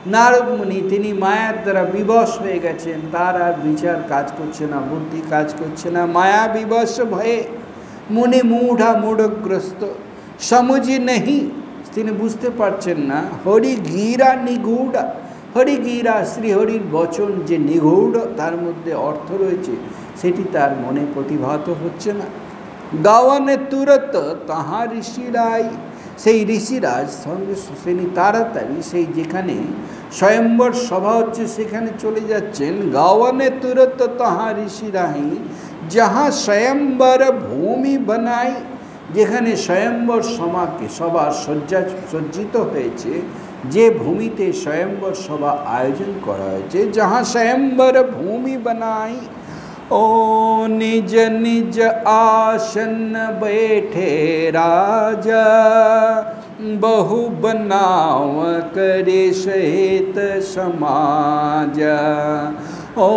নারদ মুনি তিনি মায়ার দ্বারা বিবশ হয়ে গেছেন, তার আর বিচার কাজ করছে না, বুদ্ধি কাজ করছে না। মায়া বিবশ ভয়ে মুনি মূঢ়া, মূঢ়গ্রস্ত, সমঝি নেহি, তিনি বুঝতে পারছেন না। হরি গীরা নিগূঢ়া, হরি গীরা শ্রীহরির বচন যে নিগূঢ়, তার মধ্যে অর্থ রয়েছে, সেটি তার মনে প্রতিভাত হচ্ছে না। গাওয়ানে তুরত তাহার ঋষিরাই, সেই ঋষিরাজ সঙ্গে তিনি তাড়াতাড়ি সেই যেখানে স্বয়ম্বর সভা হচ্ছে সেখানে চলে যাচ্ছেন। গাওয়ানে তুরত তাহা ঋষিরাই, যাহা স্বয়ম্বর ভূমি বানাই, যেখানে স্বয়ম্বর সভা সজ্জিত হয়েছে, যে ভূমিতে স্বয়ম্বর সভা আয়োজন করা হয়েছে, যাহা স্বয়ম্বর ভূমি বানাই। ओ निज निज आसन बैठे राजा, बहु बनाव करे सहित समाजा। ओ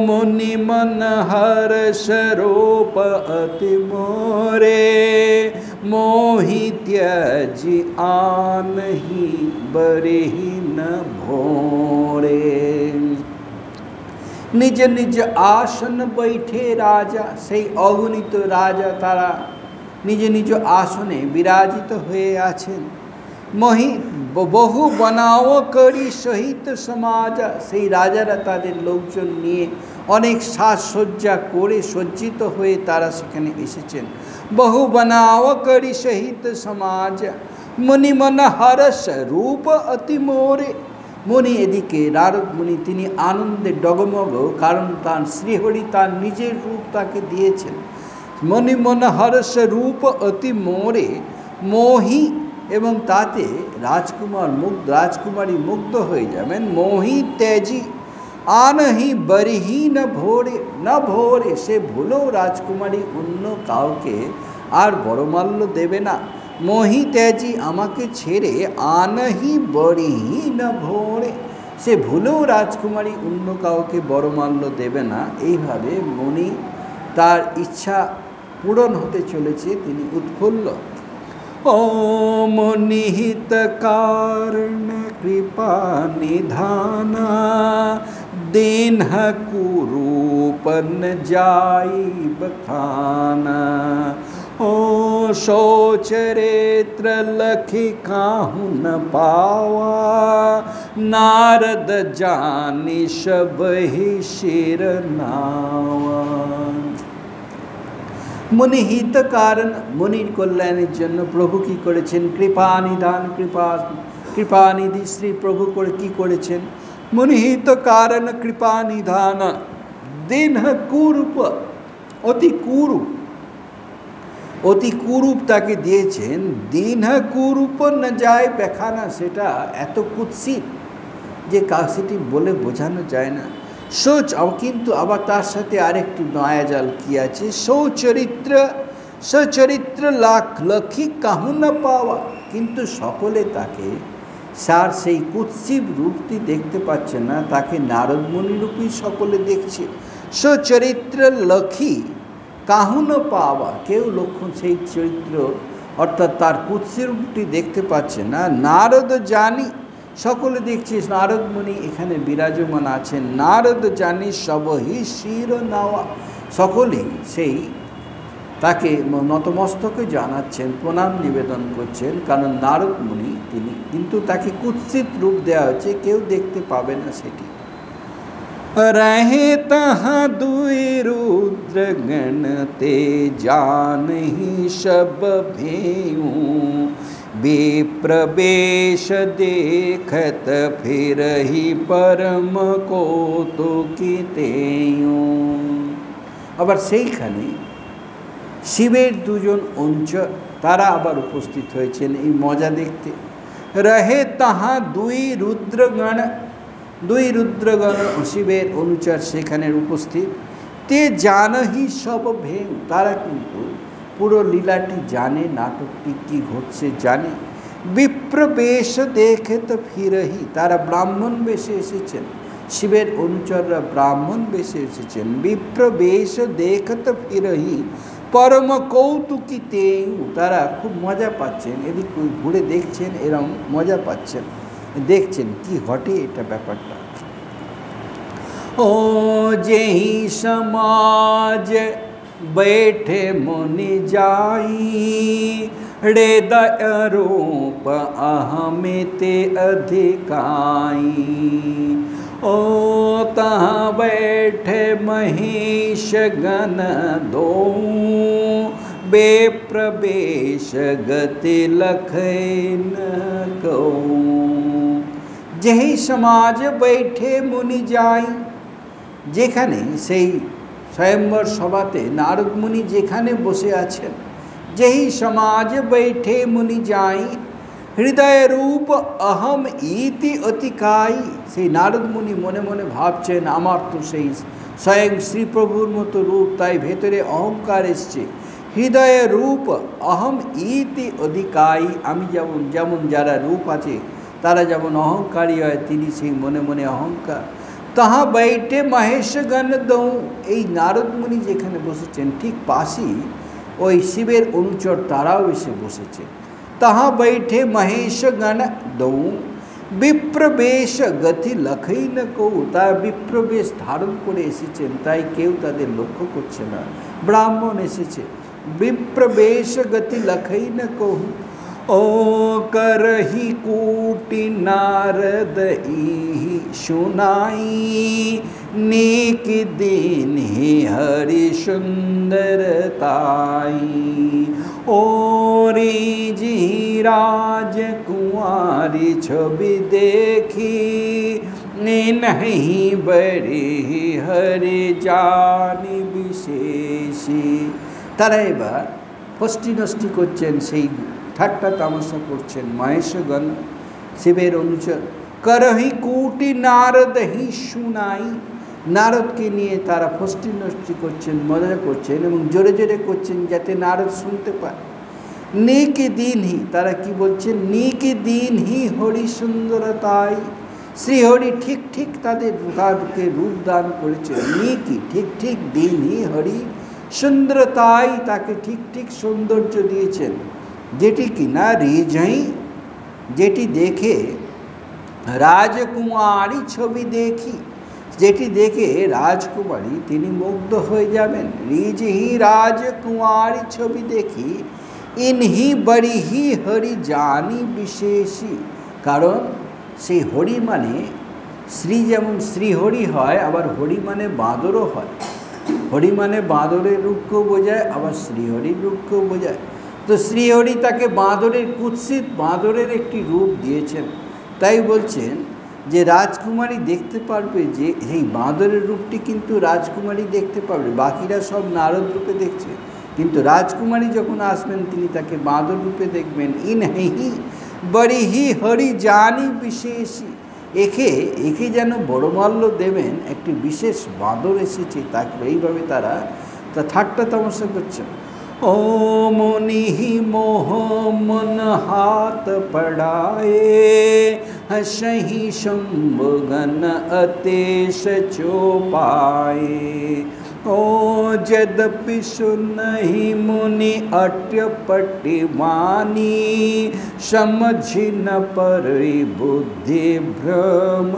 मुनि मन हर्ष रूप अति मोरे, मोहि त्यजि आनहि बरहि न भोरे। নিজ নিজ আসন বৈঠে রাজা, সেই অগণিত রাজা তারা নিজ নিজ আসনে বিরাজিত হয়ে আছেন। বহু বনাও করি সহিত সমাজা, সেই রাজারা তাদের লোকজন নিয়ে অনেক সাজসজ্জা করে সজ্জিত হয়ে তারা সেখানে এসেছেন। বহু বনাও করি সহিত সমাজ, মুনি মন হরস রূপ অতি মোরে। মুনি এদিকে নারদ মুনি তিনি আনন্দে ডগমগ, কারণ তার শ্রীহরি তার নিজের রূপ তাকে দিয়েছেন। মনি মন হর্ষ রূপ অতি মোরে, মোহি, এবং তাতে রাজকুমারী মুগ্ধ হয়ে যাবেন। মোহি তেজি আনহি বরিহি না ভোরে, সে ভুলেও রাজকুমারী অন্য কাউকে আর বড়মাল্য দেবে না। মোহি তেজি, আমাকে ছেড়ে, আনহি বরিহি না ভোরে, সে ভুলেও রাজকুমারী অন্য কাউকে বড়মাল্য দেবে না। এইভাবে মুনি তার ইচ্ছা পূরণ হতে চলেছে, তিনি উৎফুল্ল। ও মুনিহিত কারণ কৃপা নিধানা, दीन्ह कुरूपन जाई बखाना। ओ शोचरित्र लखि काहू न पावा, नारद जानि सबहि शिर नावा। মুনিহিত কারণ, মুনির কল্যাণের জন্য প্রভু কি করেছেন? কৃপা নিধান, কৃপানিধি শ্রী প্রভু করে কি করেছেন? মুনিহিত কারণ কৃপা নিধান, দিন কুরূপ, অতি কুরূপ তাকে দিয়েছেন। দিন কুরূপ না যায় পেখানা, সেটা এত কুৎসিত যে সেটি বলে বোঝানো যায় না। সোচ, কিন্তু আবার তার সাথে আরেকটি মায়াজাল কি আছে? সচরিত্র লাখ লক্ষী কাহু না পাওয়া, কিন্তু সকলে তাকে স্যার সেই কুৎসিত রূপটি দেখতে পাচ্ছে না, তাকে নারদমণি রূপী সকলে দেখছে। সচরিত্র লক্ষ্মী কাহু ন পাওয়া, কেউ লক্ষণ সেই চরিত্র অর্থাৎ তার কুৎসিত রূপটি দেখতে পাচ্ছে না। নারদ জানি, সকলে দেখছে নারদমণি এখানে বিরাজমান আছেন। নারদ জানি সবহি শির নাওয়া, সকলেই সেই তাকে নতমস্তকে জানাচ্ছেন, প্রণাম নিবেদন করছেন, কারণ নারদ মুনি তিনি, কিন্তু তাকে কুৎসিত রূপ দেওয়া হচ্ছে, কেউ দেখতে পাবে না সেটি। রহে তহাঁ দুই রুদ্র গণতে জানহি সব ভেয়ু, विप्रवेश देखत फिरहि परम কৌতুকিতেয়ু। আবার সেইখানে শিবের দুজন অনুচর তারা আবার উপস্থিত হয়েছেন এই মজা দেখতে। রহে তাহা দুই রুদ্রগণ, দুই রুদ্রগণ শিবের অনুচর সেখানে উপস্থিত। তে জানহি সব ভেউ, তারা কিন্তু পুরো লীলাটি জানে, নাটকটি কি ঘটছে জানে। বিপ্রবেশ দেখে তো ফিরহি, তারা ব্রাহ্মণ বেশে এসেছেন, শিবের অনুচররা ব্রাহ্মণ বেশে এসেছেন। বিপ্রবেশ দেখে তো ফিরহি পরম কৌতুকিতেয়ু, তারা খুব মজা পাচ্ছেন, এদিক ঘুরে দেখছেন, এরকম মজা পাচ্ছেন, দেখছেন কি ঘটে এটা ব্যাপারটা। ও যেই সমাজ बैठे मुनि जाई, हृदय रूप अहमिते अधिकाई। ओ तहाँ बैठे महेश गण दो, बेप्रवेश गति लखै न कहूँ। যেই সমাজ बैठे मुनि जाई, যেখানে সেই স্বয়ম্বর সভাতে নারদ মুনি যেখানে বসে আছেন, যেই সমাজ बैठे मुनि যাই, হৃদয় রূপ অহম ইতি অতিকাই, সেই নারদ মুনি মনে মনে ভাবছেন আমার তো সেই স্বয়ং শ্রীপ্রভুর মতো রূপ, তাই ভেতরে অহংকার এসছে। হৃদয় রূপ অহম ইতি অধিকাই, আমি যেমন যেমন যারা রূপ আছে তারা যেমন অহংকারী হয়, তিনি সেই মনে মনে অহংকার। তাহা बैठे মহেশগণ দৌ, এই নারদ মুনি যেখানে বসেছেন ঠিক পাশেই ওই শিবের অনুচর তারাও এসে বসেছে। তাহা बैठे মহেশগণ দৌ, বিপ্রবেশ গতি লখৈ ন কৌ, তারা বিপ্রবেশ ধারণ করে এসেছেন, তাই কেউ তাদের লক্ষ্য করছে না। ব্রাহ্মণ এসেছে, বিপ্রবেশ গতি লখৈ ন কহু। ओ करहि कूटि नारद इहि सुनाई, नेक दिन ही हरि सुंदरताई। ओरे जी राजकुमारी छवि देखी, नहीं बड़े हरि जानी विशेषी। তারা এবার ফষ্টি নষ্টি করছেন, সেই ঠাট্টা তামাশা করছেন মহেশগণ শিবের অনুচর। করহি কুটি নারদ হি শুনাই, নারদকে নিয়ে তারা ফষ্টি নষ্টি করছেন, মজা করছেন এবং জোরে জোরে করছেন যাতে নারদ শুনতে পায়। নেকি দিন হি, তারা কি বলছেন, নেকি দিন হি হরি সুন্দরতাই, শ্রীহরি ঠিক ঠিক তাদেরকে রূপ দান করেছেন। নেকি ঠিক ঠিক দিন হি হরি সুন্দরতাই, তাকে ঠিক ঠিক সৌন্দর্য দিয়েছেন, যেটি কিনা রিঝাই, যেটি দেখে রাজকুমারী ছবি দেখি, যেটি দেখে রাজকুমারী তিনি মুগ্ধ হয়ে যাবেন। রিজহি রাজকুমারী ছবি দেখি, ইনহি বড়ি হি হরি জানি বিশেষী, কারণ সেই হরি মানে শ্রী, যেমন শ্রীহরি হয়, আবার হরি মানে বাঁদরও হয়। হরি মানে বাঁদরের রূপকেও বোঝায়, আবার শ্রীহরির রূপকেও বোঝায়। তো শ্রীহরি তাকে বাঁদরের কুৎসিত বাঁদরের একটি রূপ দিয়েছেন, তাই বলছেন যে রাজকুমারী দেখতে পারবে যে এই বাঁদরের রূপটি কিন্তু রাজকুমারী দেখতে পারবে, বাকিরা সব নারদ রূপে দেখছে, কিন্তু রাজকুমারী যখন আসবেন তিনি তাকে বাঁদর রূপে দেখবেন। ইনহি বড়ি হি হরি জানি বিশেষী, একে যেন বড়মাল্য দেবেন, একটি বিশেষ বাঁদর এসেছে, তাকে এইভাবে তারা ঠাট্টা তামাশা করছেন। ओ मुनि मोह मन हाथ पड़ाए, हसहि शंभुगन अतेश चोपाए। ओ यद्यपि सुनहि मुनि अटपटि वाणी, समझि न परई बुद्धि भ्रम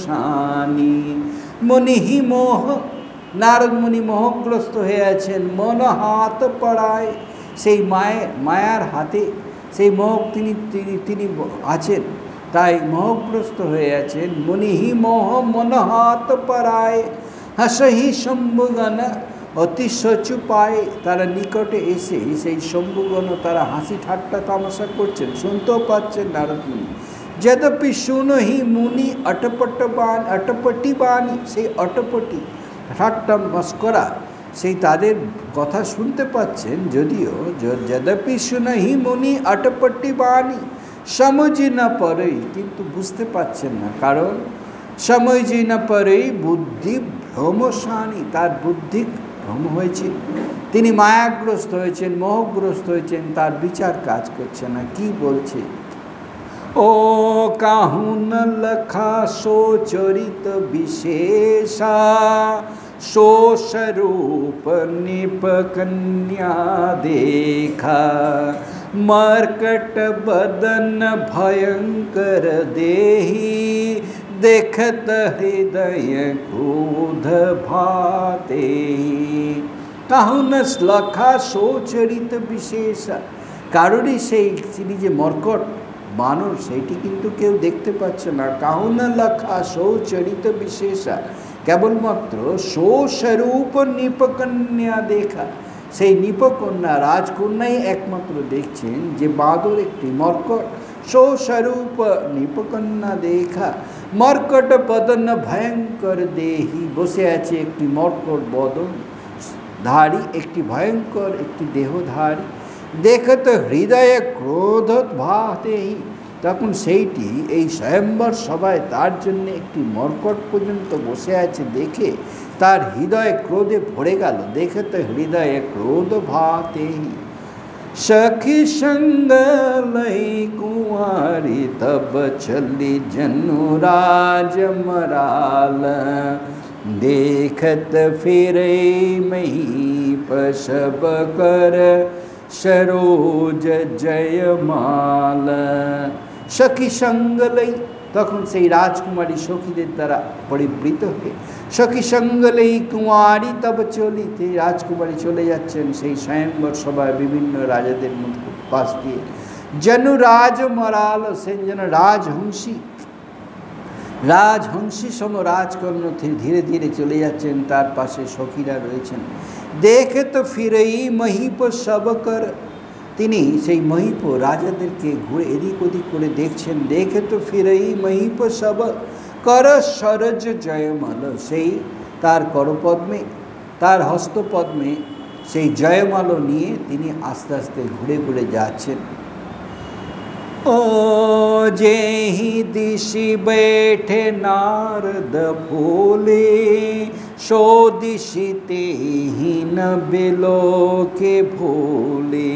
शानी। मुनि मोह, नारद मुनि मोहग्रस्त হয়ে আছেন। মন হাত পড়ায়, সেই মায়ার হাতে সেই মোহ তিনি আছেন, তাই মোহগ্রস্ত হয়ে আছেন। মুনিহি মোহ মন হাত পড়ায়, হাসহি শম্ভুগণ অতি সচুপায়। তারা নিকটে এসে সেই শম্ভুগণ তারা হাসি ঠাট্টা তামাশা করছেন, শুনতেও পাচ্ছেন নারদ মুনি। যদ্যপি শুনহি মুনি অটপটি বাণী, সেই অটপটি ঠাট্টা মস্করা সেই তাদের কথা শুনতে পাচ্ছেন, যদিও যদ্যপি শুনহি মুনি অটপটি বাণী, সমঝি না পড়ই, কিন্তু বুঝতে পাচ্ছেন না, কারণ সমঝি না পড়ই বুদ্ধি ভ্রমশানী, তার বুদ্ধি ভ্রম হয়েছে, তিনি মায়াগ্রস্ত হয়েছেন, মোহগ্রস্ত হয়েছেন, তার বিচার কাজ করছে না। কি বলছে? ओ काहू न लखा सो चरित विशेषा, सो स्वरूप निप कन्या देखा, मर्कट बदन भयंकर देही, देखत हृदय क्रोध भाते। काहू न लखा सो चरित विशेषा, কারোরই সেই তিনি যে মর্কট বানর সেইটি কিন্তু কেউ দেখতে পাচ্ছে না। কাহুনা লখা সৌচরিত বিশেষা, কেবলমাত্র সৌস্বরূপ নিপকন্যা দেখা, সেই নিপকন্যা রাজকন্যাই একমাত্র দেখছেন যে বাঁদর একটি মর্কট। সৌস্বরূপ নিপকন্যা দেখা, মর্কট বদন ভয়ঙ্কর দেহি, বসে আছে একটি মর্কট বদন ধারী, একটি ভয়ঙ্কর একটি দেহধারী। দেখত হৃদয়ে ক্রোধ ভাতেহি, তখন সেইটি এই স্বয়ম্বর সভায় তার জন্য একটি মর্কট পর্যন্ত বসে আছে দেখে তার হৃদয়ে ক্রোধে ভরে গেল। দেখত হৃদয়ে ক্রোধ ভাতেহি। सखी संग लई कुंवारी, तब चली जनुराज मराल, देखत फिरे महीप सब कर, सरोज जयमाल। सखी संग लई, তখন সেই রাজকুমারী সখীদের দ্বারা পরিবৃত হয়ে সখী সঙ্গলেই কুঁয়ারি তব চলিতে, রাজকুমারী চলে যাচ্ছেন সেই স্বয়ম্বর সভায় বিভিন্ন রাজাদের মধ্যে পাশ দিয়ে। যেন রাজ মরাল, সে যেন রাজহংসী সম রাজকর্ণ ধীরে ধীরে চলে যাচ্ছেন, তার পাশে সখীরা রয়েছেন। দেখে তো ফিরেই মহিপ সবকর, তিনি সেই মহিপ রাজাদেরকে ঘুরে এদিক ওদিক করে দেখছেন। দেখে তো ফিরেই মহিপ সব কর সরজ জয়মাল, সেই তার করপদ্মে তার হস্তপদ্মে সেই জয়মাল নিয়ে তিনি আস্তে আস্তে ঘুরে ঘুরে যাচ্ছেন। ओ जेहि दिशि बैठे नारद फूले, सो दिशि तेहि न बिलो के भूले।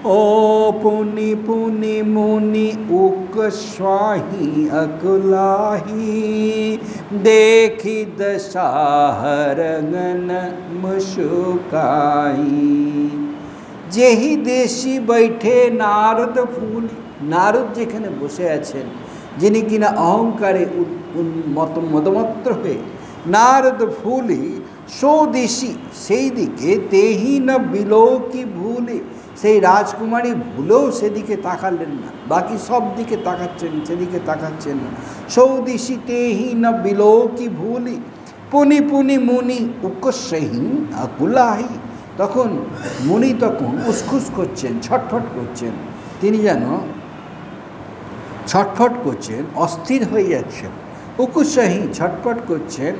ओ पुनि पुनि मुनि उक स्वाही अकुलाही, देखि दशाहरगन मुस्काई। जेहि देशी बैठे नारद फूल, নারদ যেখানে বসে আছেন, যিনি কিনা অহংকারে মদমত্ত হয়ে, নারদ ফুলে সৌদেশী, সেই দিকে তেহি না বিলো কি ভুলে, সেই রাজকুমারী ভুলেও সেদিকে তাকালেন না, বাকি সব দিকে তাকাচ্ছেন, সেদিকে তাকাচ্ছেন না। সৌদেশী তেহি না বিলো কি ভুলি, পুনি পুনি মুনি উকসহি আকুলাহি, তখন মুনি তখন উসখুস করছেন, ছটফট করছেন, তিনি যেন ছটফট করছেন, অস্থির হয়ে যাচ্ছেন। উকুশাহী, ছটফট করছেন।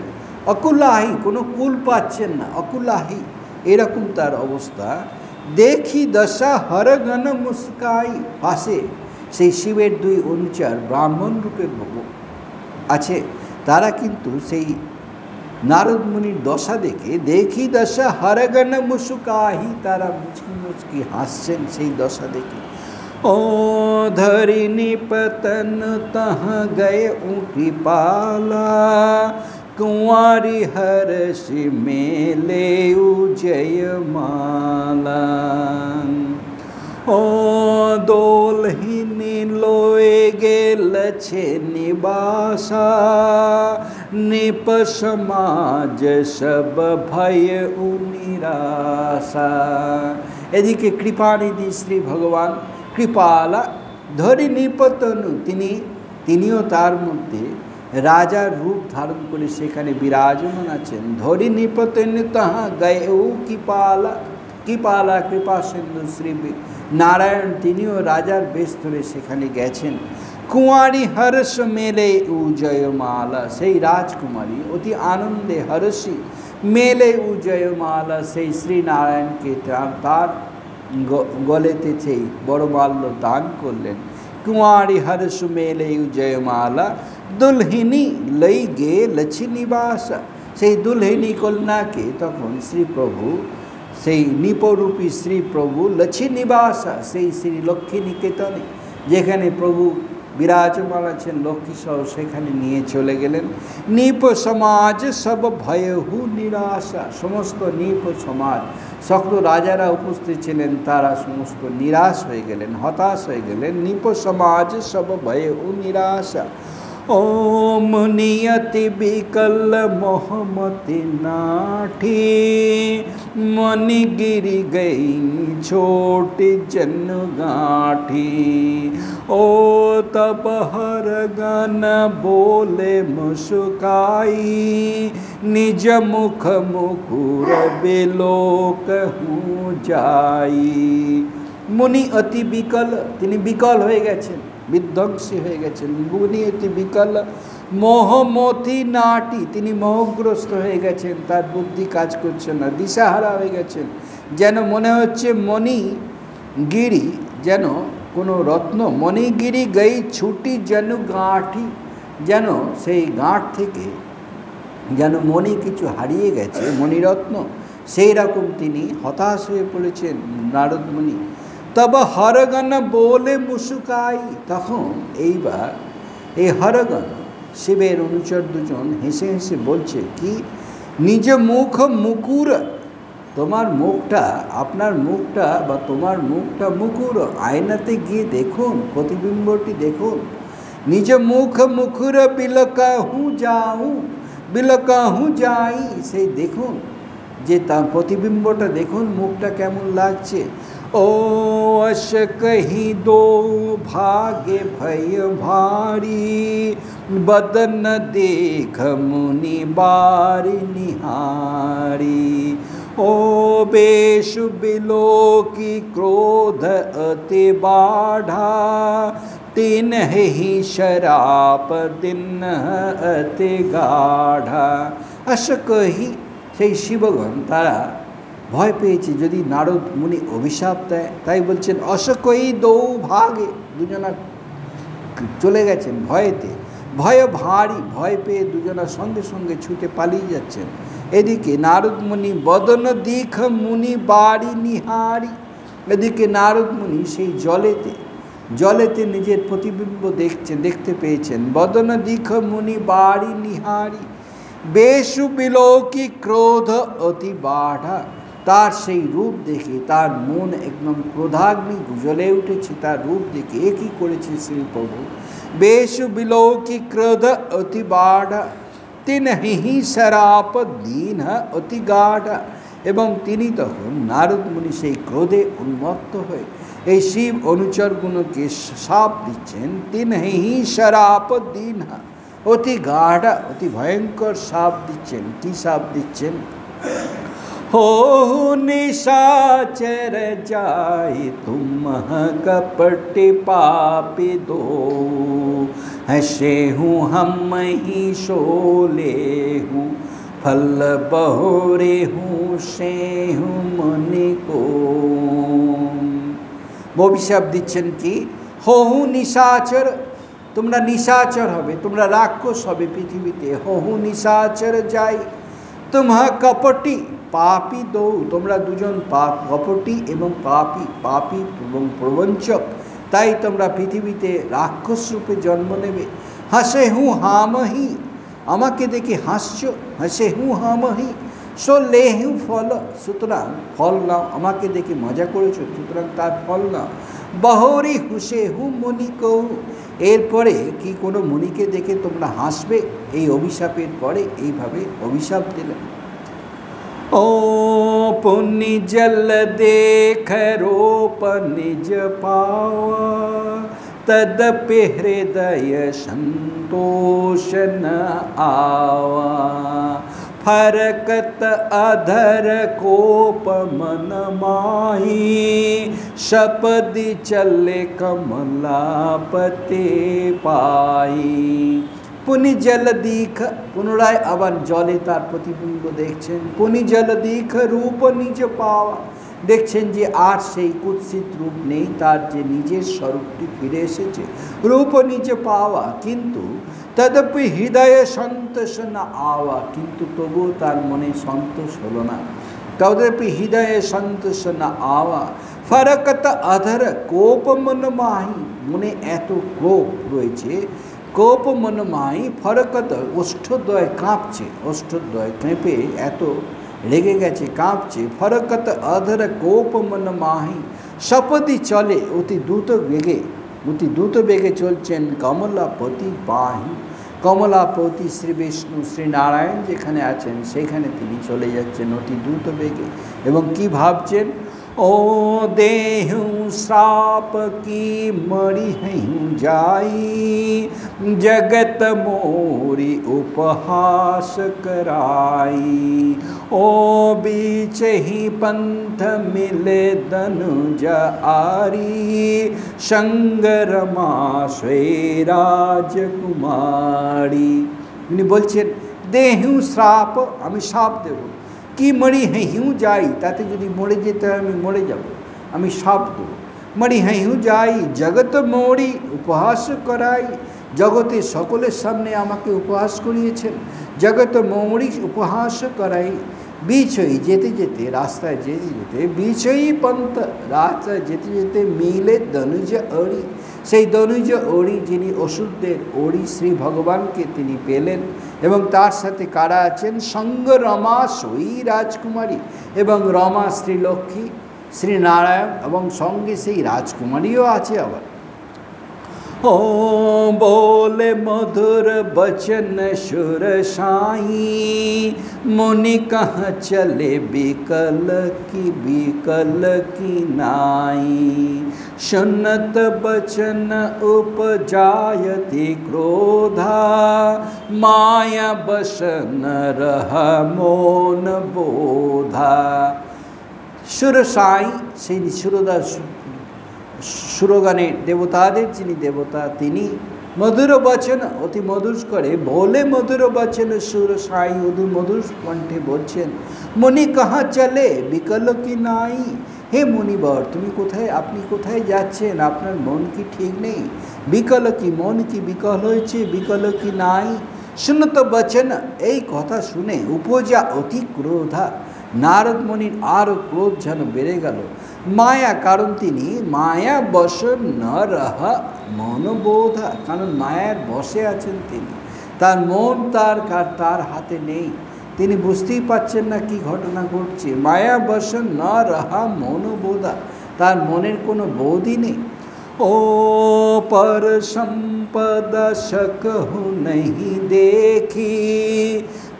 অকুলাহি, কোনো কুল পাচ্ছেন না, অকুলাহি, এরকম তার অবস্থা। দেখি দশা হরগণ মুস্কাই, পাশে সেই শিবের দুই অনুচর ব্রাহ্মণ রূপে আছে, তারা কিন্তু সেই नारद मुनिर दशा देखे देखी दशा हरगन मुस्काही तारा मुचकी मुचकी हास्येन सेई दशा देखे ओ धरिनी पतन तहाँ गए कृपाला कुंवारी हर्षि मेले जयमाला ओ दोलहिनी लोए गेल छे निबासा निप समाज सब भय निराशा। एदिके कृपानिधि श्री भगवान कृपाला धरिनी पतनु तिनिও तार मध्य राजार रूप धारण करे सेखाने विराजमान आছেন। धरिनी पतनु ताहाँ गएও कृपाला कृपाला कृपा सिंधु श्री नारायण तिनिও राजार बेश धरे सेखाने गेছেন। कुंवारी हर्ष मेले जयमाला सेई राजकुमारी अति आनंदे हर्षी मेले जयमाला सेई श्री नारायण के तार गलेते से बड़माल्य दान करलें। कुंवारी हर्ष मेले जयमाला दुल्हिनी लई गे लक्ष्मी निवास से दुल्हिनी कन्या के तखन श्री प्रभु से निपरूपी श्री प्रभु लक्ष्मी निवास से श्री लक्ष्मी निकेतने जेखाने प्रभु विराजमान आছেন लक्ष्मी सह सेखाने निये चले गेलेन। नीप समाज सब भयहु निराशा समस्त नीप समाज सकल राजारा उपस्थित छिलेन तारा समस्त निराश हो गेलेन हताश हो गेलेन। नीप समाज सब भयहु निराशा ओम नियति विकल मोहमति नाठी मणिगिरी गई छोटी जन गाठी ओ तब हर गन बोले मुस्काई निज मुख मुकुर बिलोक हूँ जाई। मुनि अति विकल तिनि विकल हो गेছেন विध्वंसी हो गेছেন। मुनि अति विकल मोहमति नाटी तिनि मोहग्रस्त हो गेছেন तार बुद्धि काज करছে না दिशाहारा हो गेছেন। যেন মনে হচ্ছে মণিগিরি যেন কোনো রত্ন মণিগিরি গই ছুটি যেন গাঁঠি যেন সেই গাঁঠ থেকে যেন মণি কিছু হারিয়ে গেছে মণিরত্ন সেই রকম তিনি হতাশ হয়ে পড়েছেন নারদ মুনি। तब हरगन बोले मुस्काई तखन এইবার এই हरगन शिवेर अनुचर दुजन हेसे हेसे बोलছে कि निज मुख मुकुर তোমার মুখটা আপনার মুখটা বা তোমার মুখটা মুকুর আয়নাতে গিয়ে দেখুন প্রতিবিম্বটি দেখুন। নিজ মুখ মুকুর বিলকাহু যাও বিলকাহু যাই সেই দেখুন যে তার প্রতিবিম্বটা দেখুন মুখটা কেমন লাগছে। ओ अश कही दो भागे भय भारी बदन देख मुनि बारी निहारी ओ बेशु बिलो की क्रोध अति बाढ़ा तीन ही शराप दिन अति गाढ़ा। अश कही সেই শিবগণ তারা ভয় পেয়েছে যদি নারদ মুনি অভিশাপ দেয় তাই বলছেন অশকই দৌ ভাগে দুজনা চলে গেছেন ভয়েতে ভয় ভারী ভয় পেয়ে দুজনা সঙ্গে সঙ্গে ছুটে পালিয়ে যাচ্ছেন। এদিকে নারদ মুনি বদন দিখ মুনি বাড়ি নিহারি এদিকে নারদ মুনি সেই জলেতে নিজের প্রতিবিম্ব দেখতে পেয়েছেন। বদন দিখ মুনি বাড়ি নিহারি বেশু বিলোকি ক্রোধ অতি বাঢ়া तार से रूप देखे तार मन एकदम क्रोधाग्नि জ্বলে उठेছে तार रूप देखे एक ही করেছে श्री प्रभु। बेशु बिलोकी क्रोध अति बाढ़ा तीन ही शराप दीन अति गाढ़ा এবং তিনি তখন নারদ মুনি সেই ক্রোধে উন্মত্ত হয়ে এই শিব অনুচরগুলোকে শাপ দিচ্ছেন। তিন হি শরাপ দীন অতি গাঢ় অতি ভয়ঙ্কর শাপ দিচ্ছেন। কি শাপ দিচ্ছেন? हो निशाचर जाए तुम कपट पापी दो हसे हूँ हम ही शोले हूँ फल बहोरे हूँ से हूँ मनि को অভিশাপ দিচ্ছেন কি হহু নিশাচর তোমরা নিশাচর হবে তোমরা রাক্ষস হবে পৃথিবীতে। হহু নিশাচর যাই तुम्हा कपटी पापी दौ, তোমরা দুজন কপটি এবং পাপী এবং প্রবঞ্চক, তাই তোমরা পৃথিবীতে রাক্ষস রূপে জন্ম নেবে। হাসে হুঁ হামহি, আমাকে দেখে হাসছো, হাসে হুঁ হামহি, সো লেহু ফল, সুতরাং ফল নাও, আমাকে দেখে মজা করেছো সুতরাং তার ফল নাও। বহরি হুসে হু মুনি কৌ, এরপরে কি কোনো মুনিকে দেখে তোমরা হাসবে? এই অভিশাপের পরে এইভাবে অভিশাপ দিলেন। ओ पुण्य जल देख रूप निज पावा, तदपि हृदय संतोष न आवा। फरकत अधर कोप मन माही, शपदि चले कमलापते पाई। पुनि जल दीख, पुनराय आবার জলে তার প্রতিবিম্ব দেখছেন। পুনি জল দীখ রূপ নিজ পাওয়া, দেখছেন যে আর সেই কুৎসিত রূপ নেই, তার যে নিজের স্বরূপটি ফিরে এসেছে, রূপ নিজে পাওয়া। কিন্তু তদপি হৃদয়ে সন্তোষ না আওয়া, কিন্তু তবুও তার মনে সন্তোষ হলো না। তদপি হৃদয়ে সন্তোষ না আওয়া। ফরকত অধর কোপ মন মাহি, মনে এত কোপ রয়েছে, কোপ মনমাই। ফরকত ওষ্ঠদ্বয় কাঁপছে, ওষ্ঠদ্বয় কেঁপে এত লেগে গেছে, কাঁপছে। ফরকত অধর কোপ মনমাহি, শপথি চলে অতি দ্রুত বেগে চলছেন কমলাপতি পাহি। কমলাপতি শ্রী বিষ্ণু শ্রীনারায়ণ যেখানে আছেন সেখানে তিনি চলে যাচ্ছেন অতি দ্রুত বেগে। এবং কি ভাবছেন? ओ देहु श्राप की मणि हूँ जाई, जगत मोरी उपहास कराई। ओ बीच ही पंथ मिले धनुज आरी, संगरमा स्वे राजकुमारी। उनी बोलছেন देहु श्राप, আমি শাপ দেব। কি মরি হেঁহিউ যাই, তাতে যদি মরে যেতে হয় আমি মরে যাব, আমি শাপ দেব। মরি হেঁহিউ যাই, জগত মোড়ি উপহাস করাই, জগতে সকলের সামনে আমাকে উপহাস করিয়েছেন। জগত মৌড়ি উপহাস করাই। বিচয়ী যেতে যেতে, রাস্তায় যেতে যেতে, বিচয়ী পন্থ, রাস্তায় যেতে যেতে মিলে ধনুজ অড়ি, সেই ধনুজ অড়ি যিনি অসুরদের অড়ি শ্রী ভগবানকে তিনি পেলেন। এবং তার সাথে কারা আছেন? সঙ্গ রমা সই রাজকুমারী, এবং রমা শ্রীলক্ষ্মী শ্রীনারায়ণ, এবং সঙ্গে সেই রাজকুমারীও আছে আবার। ओ बोले मधुर बचन सुर साई, मुनि कहाँ चले बिकल की नाई। सुनत बचन उपजायति क्रोधा, माया बस न रहा मौन बोधा। सुर साई সেই সুরদা সুরগানের দেবতাদের যিনি দেবতা, তিনি মধুর বচন অতি মধুর করে, বলে মধুর বচন সুর সাই, অতি মধুর কণ্ঠে বলছেন, মুনি কাহা চলে বিকল কি নাই। হে মুনিবর, তুমি কোথায়, আপনি কোথায় যাচ্ছেন? আপনার মন কি ঠিক নেই? বিকল কি, মন কি বিকল হয়েছে? বিকল কি নাই। শুনত বচন, এই কথা শুনে উপজা অতি ক্রোধা, নারদ মুনির আরও ক্রোধ যেন বেড়ে গেল। মায়া, কারণ তিনি মায়া বশ ন রহা মনবোধা, কারণ মায়ার বশে আছেন তিনি, তার মন তার হাতে নেই, তিনি বুঝতেই পাচ্ছেন না কি ঘটনা ঘটছে। মায়া বশ ন রহা মনোবোধা, তার মনের কোনো বোধই নেই। ও পর সম্পদ সকহু নহি দেখি,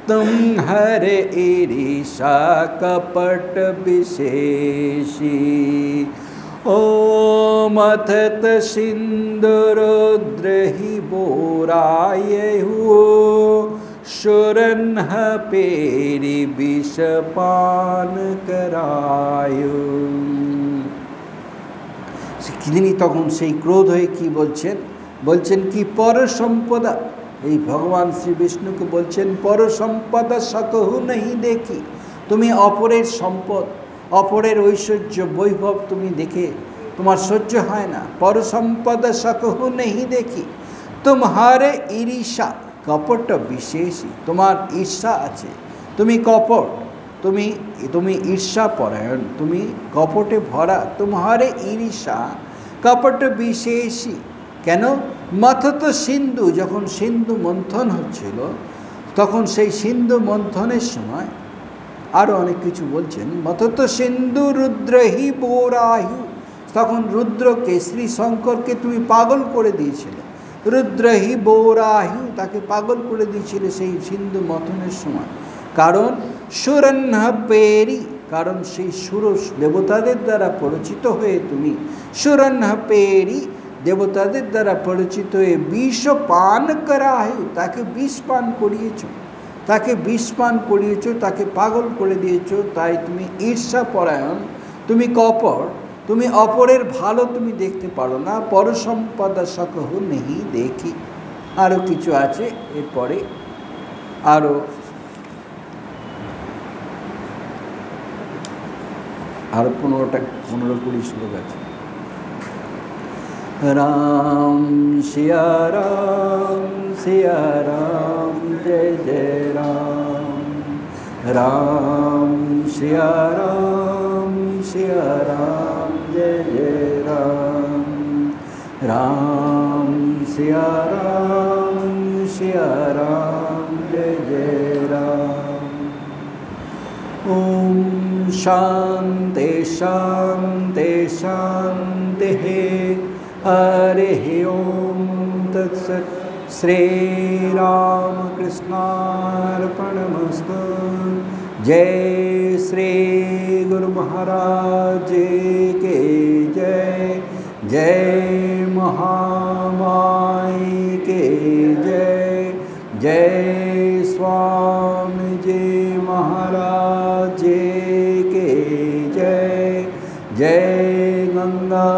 तुम हरे ईर्षा कपट विशेषी। ओ मथत सिंदूरोद्रहि बोराये हो, सुरन्ह पेरी विषपान करायो। তিনি তখন সেই ক্রোধ হয়ে কি বলছেন? বলছেন কি পর সম্পদা, এই ভগবান শ্রী বিষ্ণুকে বলছেন পর সম্পদা সকহু নহি দেখি, তুমি অপরের সম্পদ, অপরের ঐশ্বর্য বৈভব তুমি দেখে তোমার সহ্য হয় না। পর সম্পদা সকহু নহি দেখি, তোমারে ঈর্ষা কপট বিশেষী, তোমার ঈর্ষা আছে, তুমি কপট, তুমি ঈর্ষা পরায়ণ, তুমি কপটে ভরা। তোমারে ঈর্ষা কপট বিশেষী। কেন? মথত সিন্ধু, যখন সিন্ধু মন্থন হচ্ছিল, তখন সেই সিন্ধু মন্থনের সময় আরও অনেক কিছু বলছেন। মথত সিন্ধু রুদ্রহি বোরাহু, তখন রুদ্রকে, শ্রী শঙ্করকে তুমি পাগল করে দিয়েছিলে। রুদ্রহি বোরাহু, তাকে পাগল করে দিয়েছিলে সেই সিন্ধু মথনের সময়। কারণ সুরন্হ পেরি, কারণ সেই সুরস দেবতাদের দ্বারা পরিচিত হয়ে তুমি সুরন্হ পেরি, দেবতাদের দ্বারা পরিচিত হয়ে বিষ পান করাহু, তাকে বিষ পান করিয়েছ, তাকে বিষ পান করিয়েছ, তাকে পাগল করে দিয়েছ। তাই তুমি ঈর্ষা পরায়ণ, তুমি কপট, তুমি অপরের ভালো তুমি দেখতে পারো না। পরসম্পদা সকহ নেহি দেখি। আরও কিছু আছে এরপরে, আরও 15-20 শ্লোক আছে। রাম সিয়া রাম সিয়া রাম জয় জয় রাম, রাম সিয়া রাম সিয়া রাম জয় জয় রাম, রাম সিয়া রাম সিয়া রাম জয় জয় রাম। ওম শান্তি শান্তি শান্তি। हरे ओम तत्सत्। श्री राम कृष्णार्पणमस्तु। जय श्री गुरु महाराज के जय, जय महामाई के जय, जय स्वामी जी महाराज के जय, जय गंगा